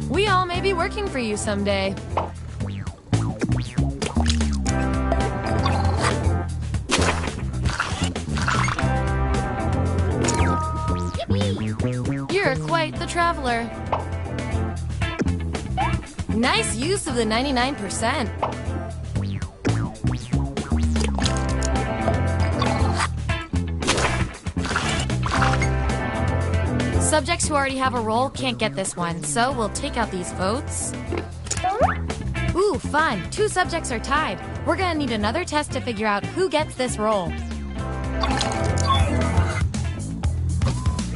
We all may be working for you someday. You're quite the traveler. Nice use of the 99%. Subjects who already have a role can't get this one, so we'll take out these votes. Ooh, fun. 2 subjects are tied. We're gonna need another test to figure out who gets this role.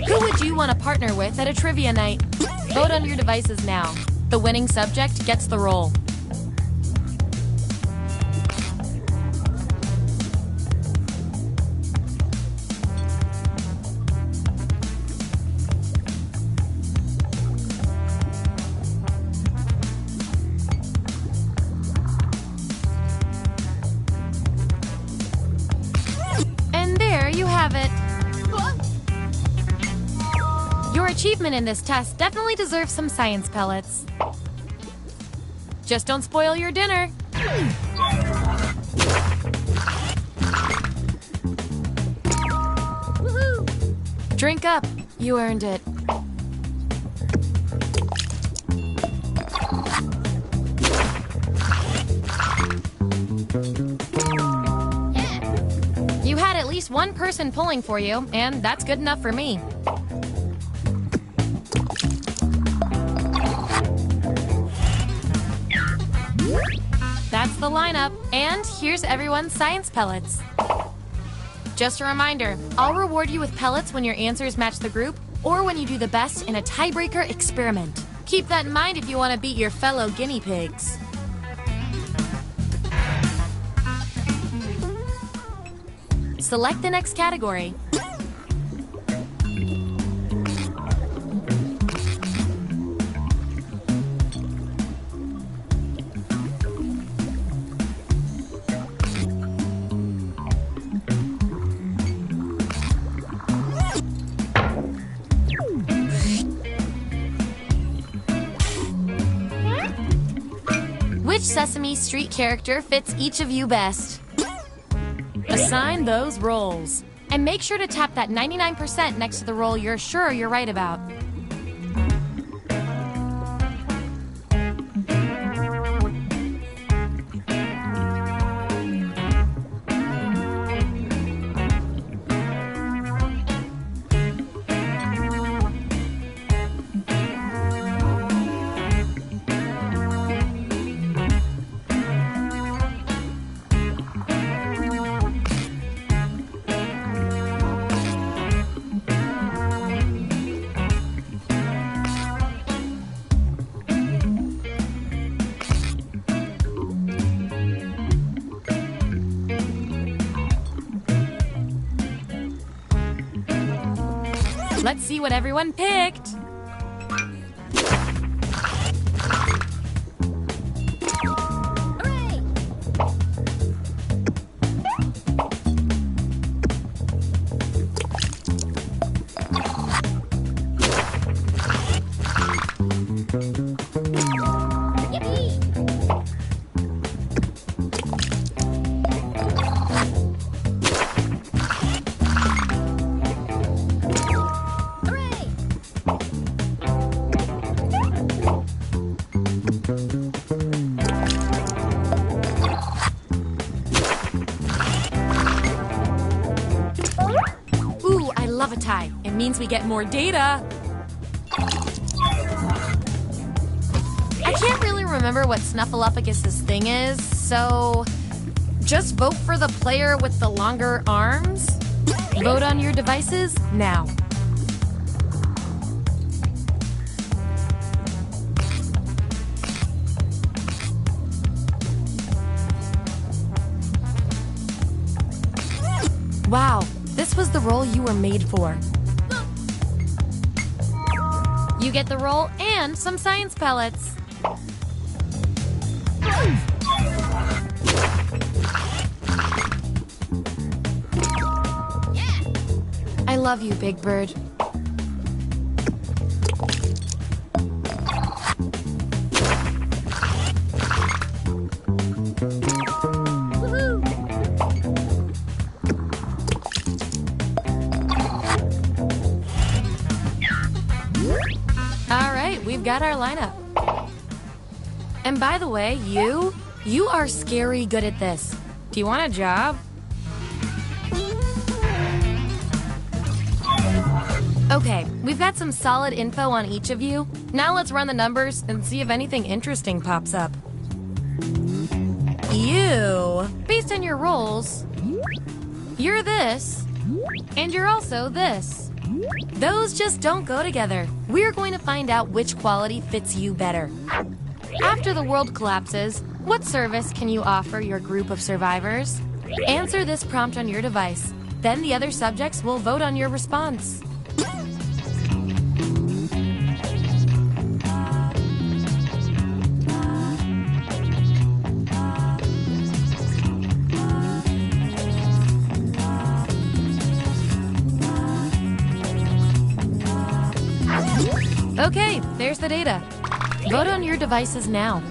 Who would you want to partner with at a trivia night? Vote on your devices now. The winning subject gets the role. Your achievement in this test definitely deserves some science pellets. Just don't spoil your dinner. Woohoo! Drink up. You earned it. least one person pulling for you, and that's good enough for me. That's the lineup, and here's everyone's science pellets. Just a reminder, I'll reward you with pellets when your answers match the group, or when you do the best in a tiebreaker experiment. Keep that in mind if you want to beat your fellow guinea pigs. Select the next category. Which Sesame Street character fits each of you best? Assign those roles. And make sure to tap that 99% next to the role you're sure you're right about. Let's see what everyone picked. Hooray! Yippee! Ooh, I love a tie. It means we get more data. I can't really remember what Snuffleupagus' thing is, so just vote for the player with the longer arms. Vote on your devices now. Wow, this was the role you were made for. You get the role and some science pellets. I love you, Big Bird. All right, we've got our lineup. And by the way, you are scary good at this. Do you want a job? Okay, we've got some solid info on each of you. Now let's run the numbers and see if anything interesting pops up. You, based on your roles, you're this, and you're also this. Those just don't go together. We're going to find out which quality fits you better. After the world collapses, what service can you offer your group of survivors? Answer this prompt on your device. Then the other subjects will vote on your response. Okay, there's the data. Vote on your devices now.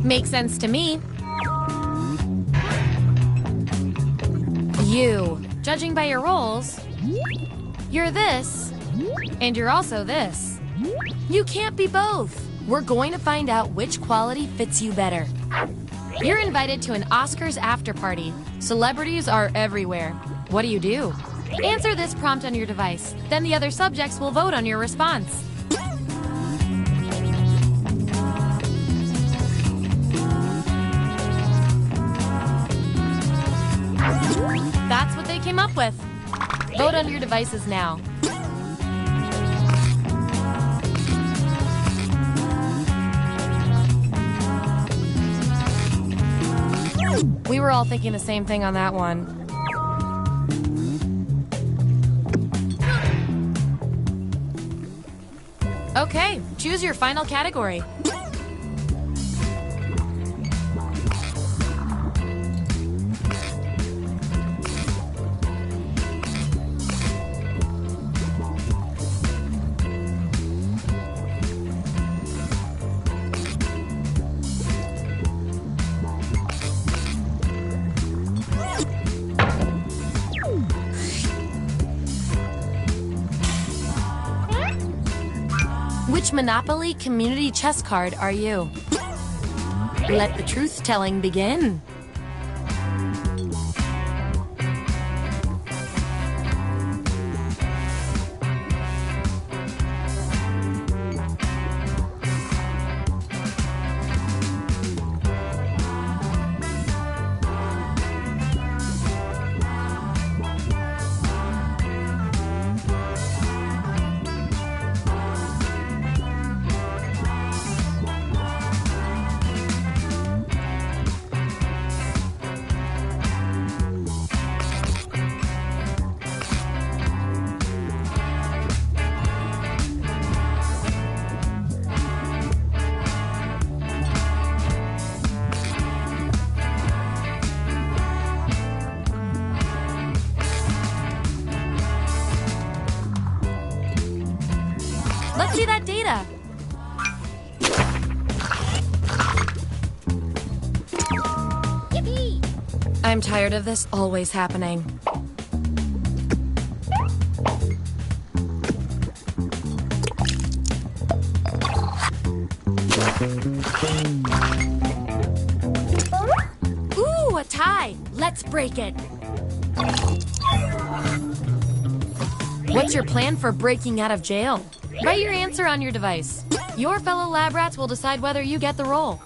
Makes sense to me. You, judging by your roles, you're this, and you're also this. You can't be both. We're going to find out which quality fits you better. You're invited to an Oscars after party. Celebrities are everywhere. What do you do? Answer this prompt on your device. Then the other subjects will vote on your response. That's what they came up with. Vote on your devices now. We were all thinking the same thing on that one. Okay, choose your final category. Which Monopoly community chess card are you? Let the truth-telling begin. Let's see that data. Yippee! I'm tired of this always happening. Ooh, a tie. Let's break it. What's your plan for breaking out of jail? Write your answer on your device. Your fellow lab rats will decide whether you get the role.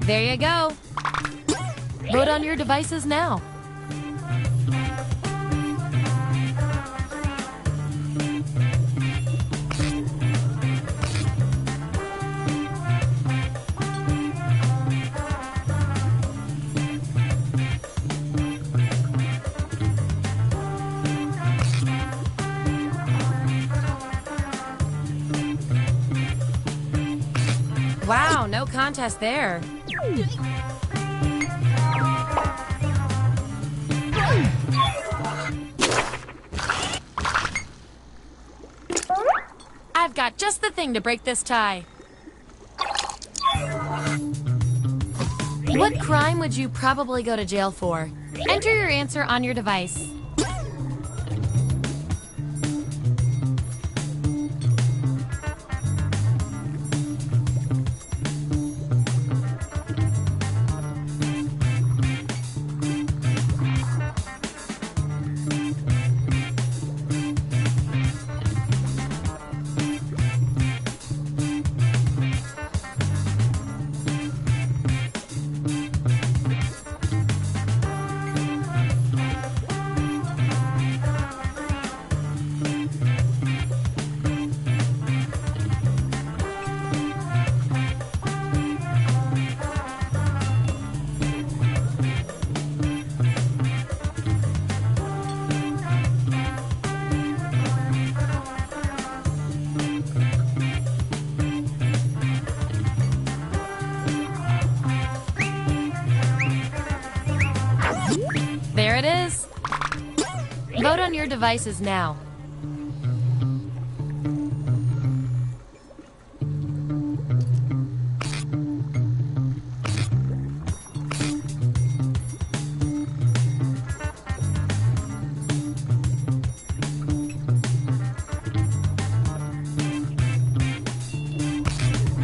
There you go. Vote on your devices now. Wow, no contest there. I've got just the thing to break this tie. What crime would you probably go to jail for? Enter your answer on your device. Vote on your devices now.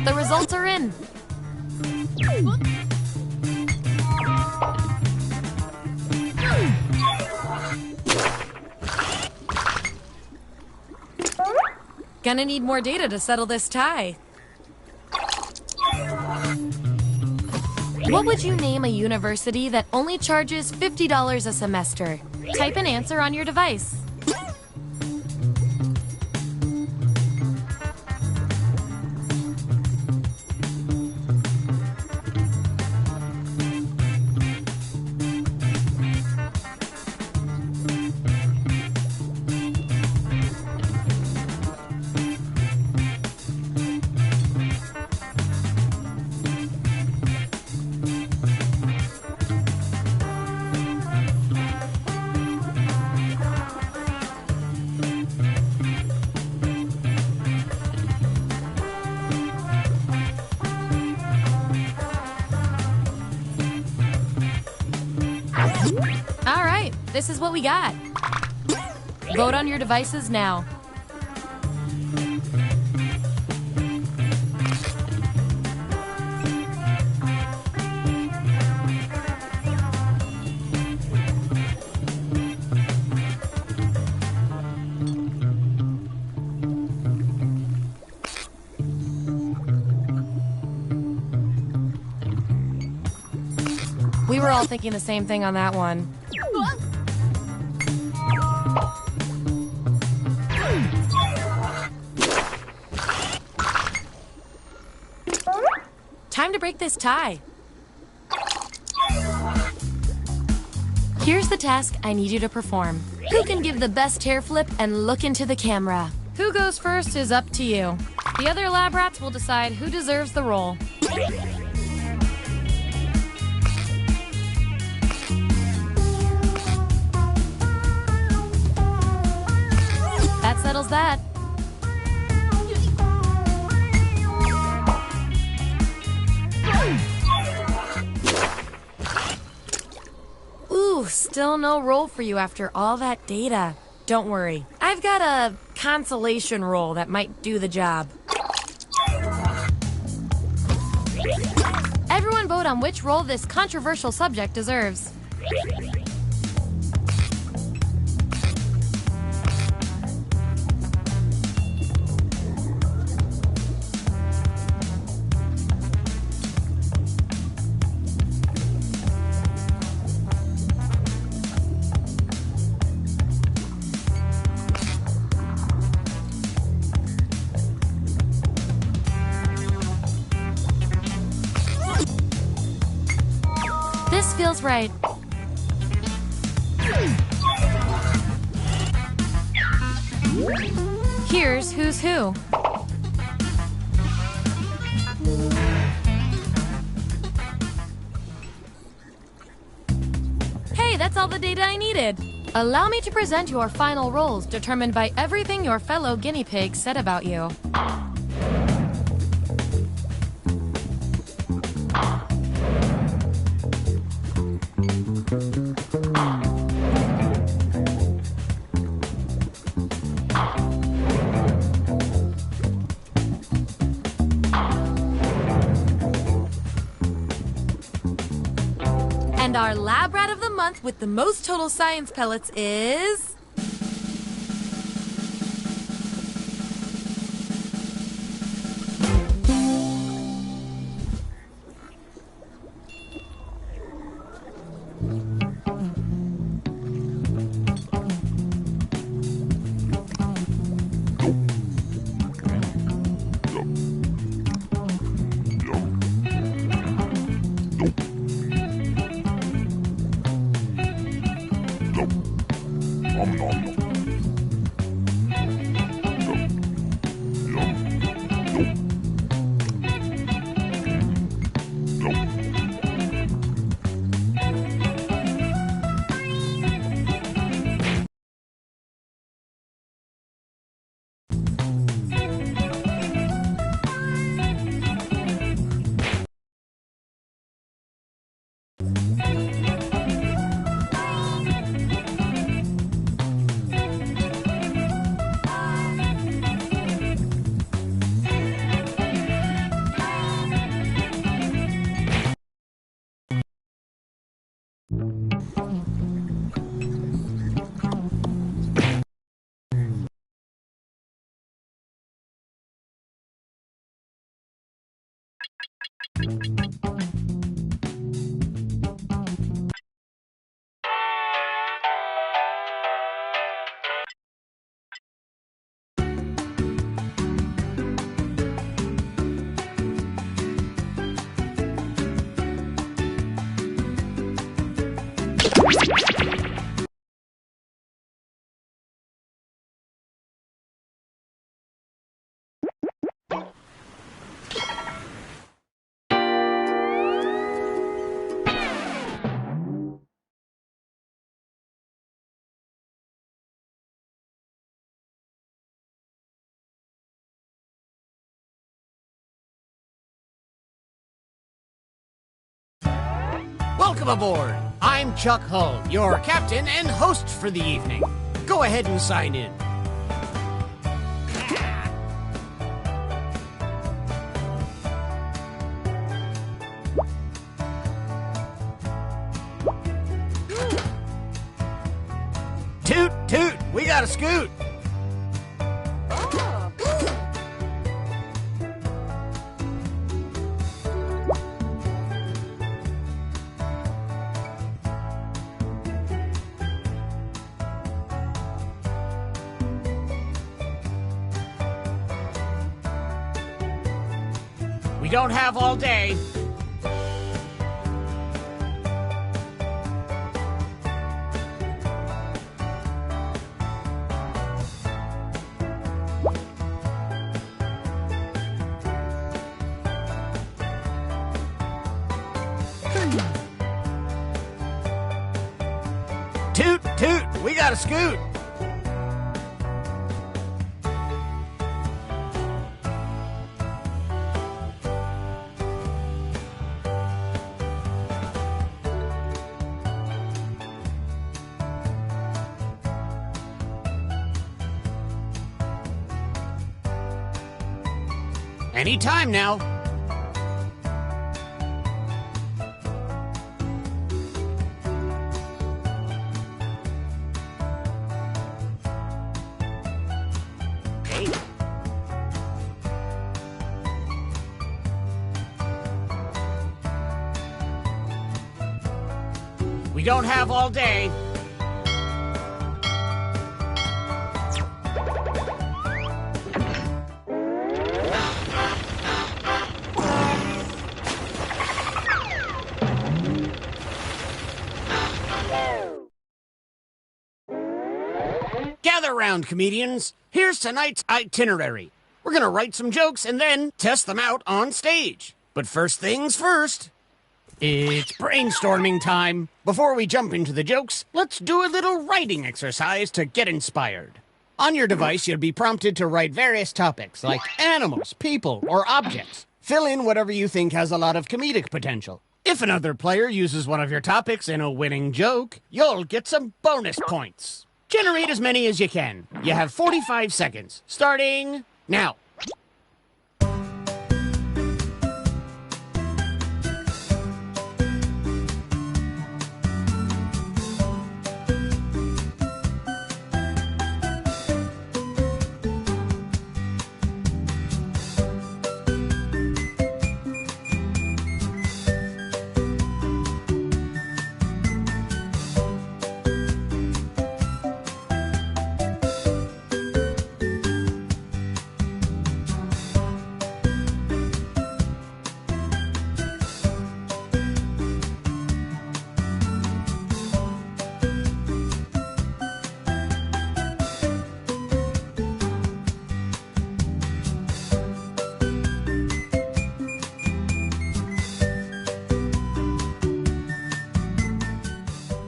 The results are in. Gonna need more data to settle this tie. What would you name a university that only charges $50 a semester? Type an answer on your device. All right, this is what we got. Vote on your devices now. We were all thinking the same thing on that one. Time to break this tie. Here's the task I need you to perform. Who can give the best hair flip and look into the camera? Who goes first is up to you. The other lab rats will decide who deserves the role. That settles that. Ooh, still no role for you after all that data. Don't worry, I've got a consolation role that might do the job. Everyone vote on which role this controversial subject deserves. This feels right. Here's who's who. Hey, that's all the data I needed. Allow me to present your final roles determined by everything your fellow guinea pigs said about you. And our lab rat of the month with the most total science pellets is... Nom nom nom. Welcome aboard. I'm Chuck Hull, your captain and host for the evening. Go ahead and sign in. Toot, toot, we got a scoot. We don't have all day. Toot, toot, we got a scoot. Anytime now. We don't have all day. Gather round, comedians. Here's tonight's itinerary. We're gonna write some jokes and then test them out on stage. But first things first, it's brainstorming time. Before we jump into the jokes, let's do a little writing exercise to get inspired. On your device, you'll be prompted to write various topics like animals, people, or objects. Fill in whatever you think has a lot of comedic potential. If another player uses one of your topics in a winning joke, you'll get some bonus points. Generate as many as you can. You have 45 seconds, starting now.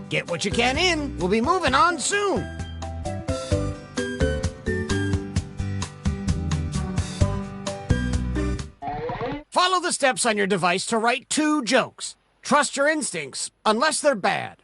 Get what you can in. We'll be moving on soon. Follow the steps on your device to write 2 jokes. Trust your instincts, unless they're bad.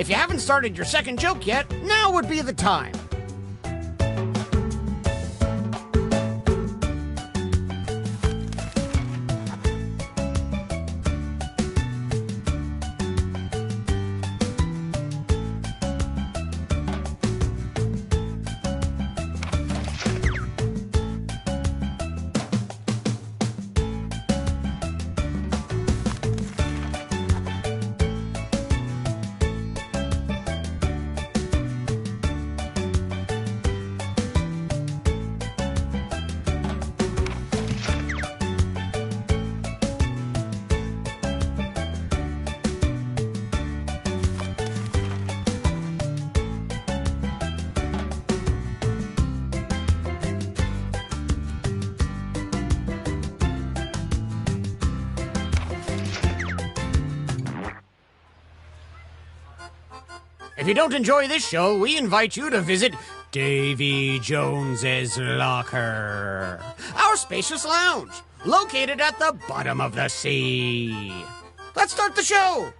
If you haven't started your second joke yet, now would be the time. If you don't enjoy this show, we invite you to visit Davy Jones's Locker, our spacious lounge, located at the bottom of the sea. Let's start the show.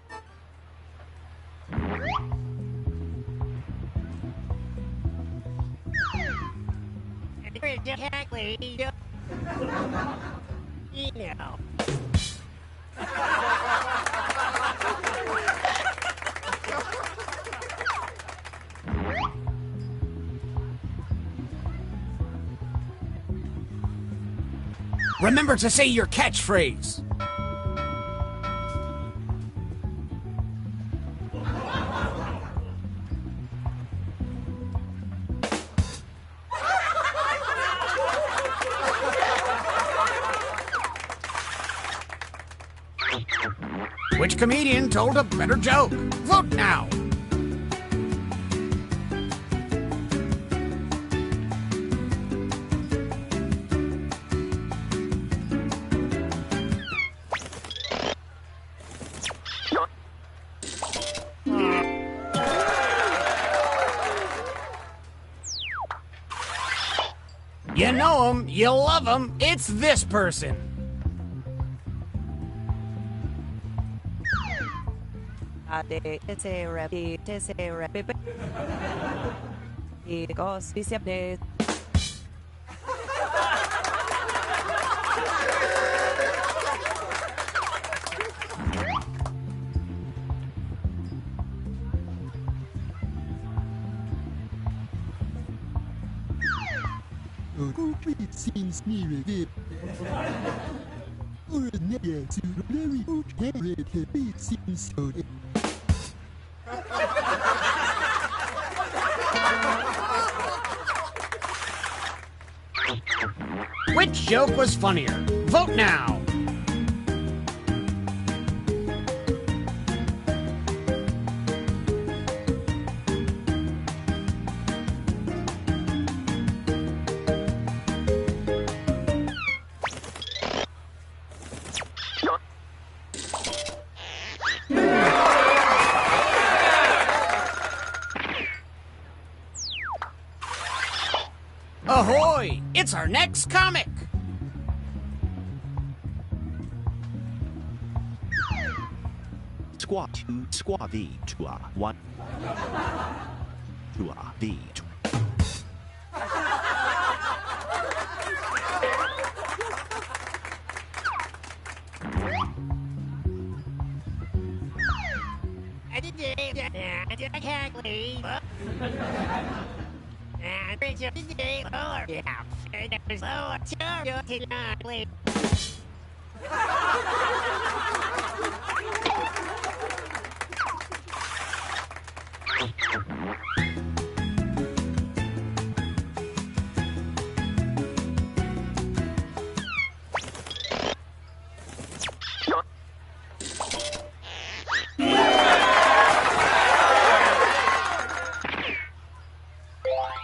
Remember to say your catchphrase. Which comedian told a better joke? Vote now. You know him, you love him, it's this person. Which joke was funnier? Vote now. Ahoy! It's our next comic! Squat to squat V to a one to a V to. I can't leave.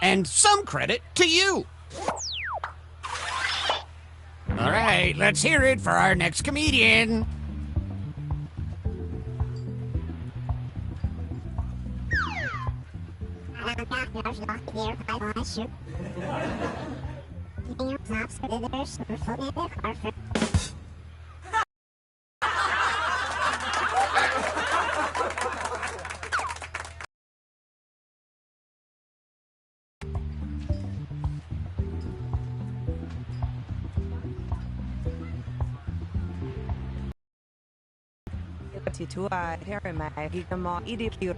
And some credit to you. All right, let's hear it for our next comedian. 지투아 테르마 기가모 이디큐.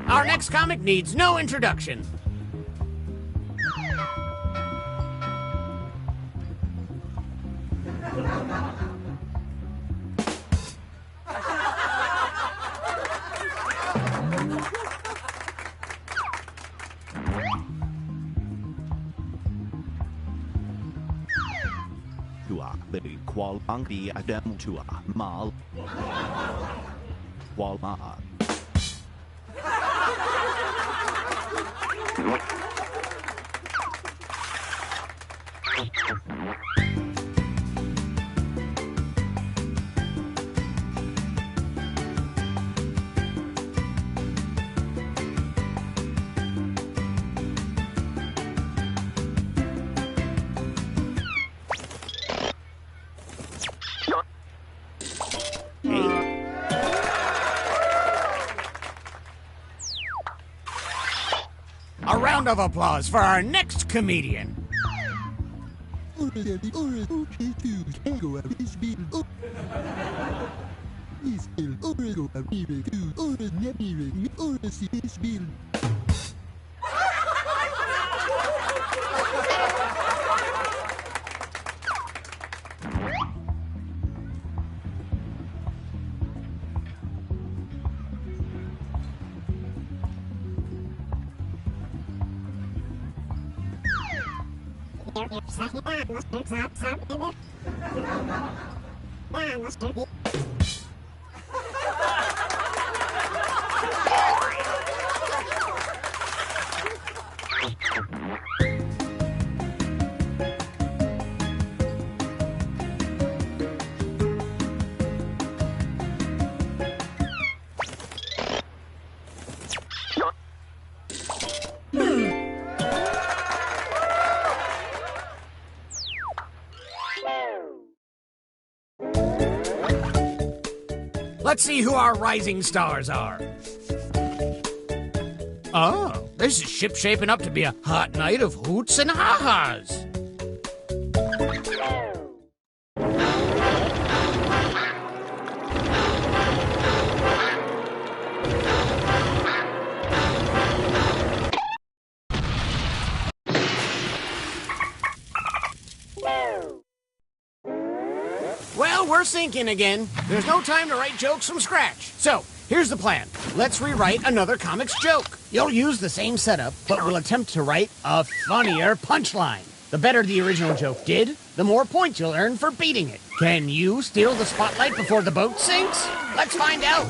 Our next comic needs no introduction. Tua the qual angi adem tua mal. Qual ma. A round of applause for our next comedian. Let's see who our rising stars are. Oh, this is shaping up to be a hot night of hoots and ha-has. Well, we're sinking again. There's no time to write jokes from scratch. So, here's the plan. Let's rewrite another comic's joke. You'll use the same setup, but we'll attempt to write a funnier punchline. The better the original joke did, the more points you'll earn for beating it. Can you steal the spotlight before the boat sinks? Let's find out.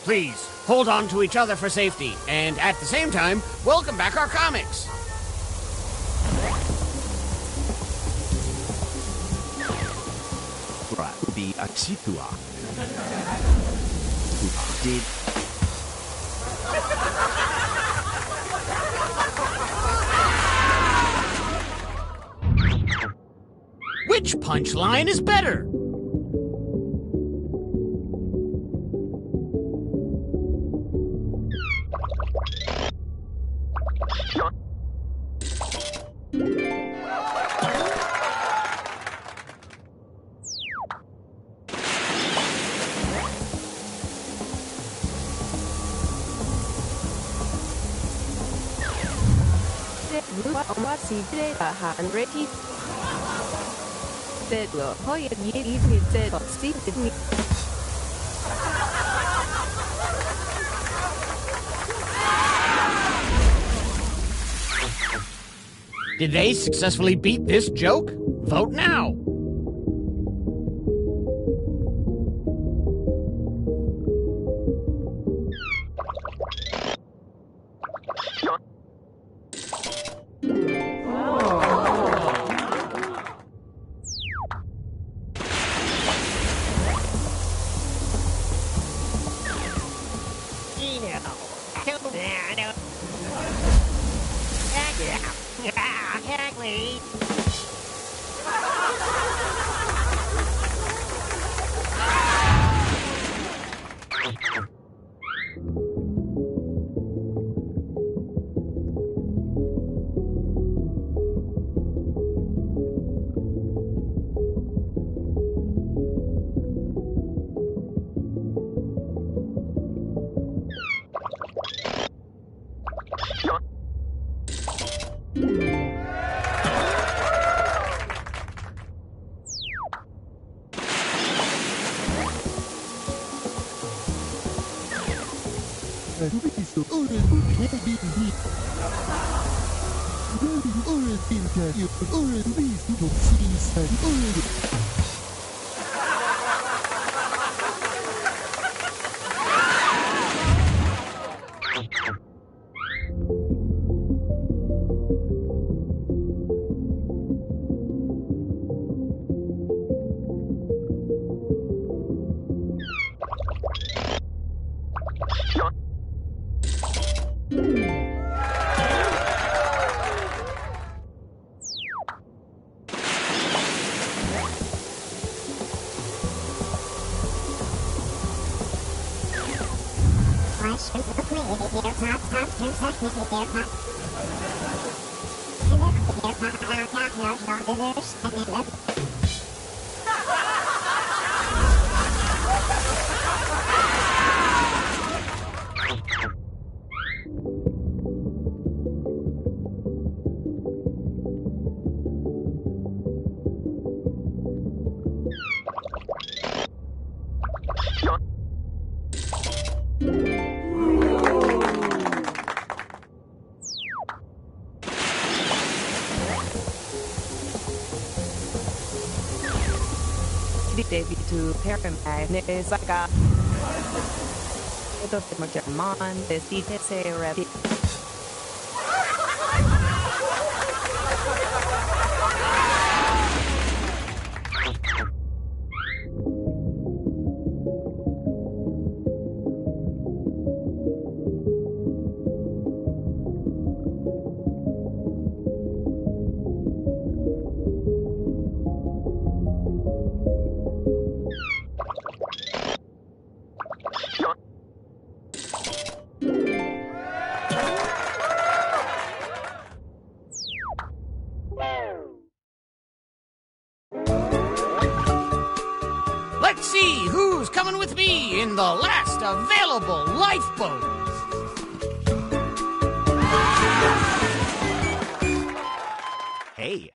Please, hold on to each other for safety, and at the same time, welcome back our comics. Be a chitua. Did Which punchline is better? Did they successfully beat this joke? Vote now! Debut to Paramount is like a German, the CTC Rabbit. Let's see who's coming with me in the last available lifeboat. hey,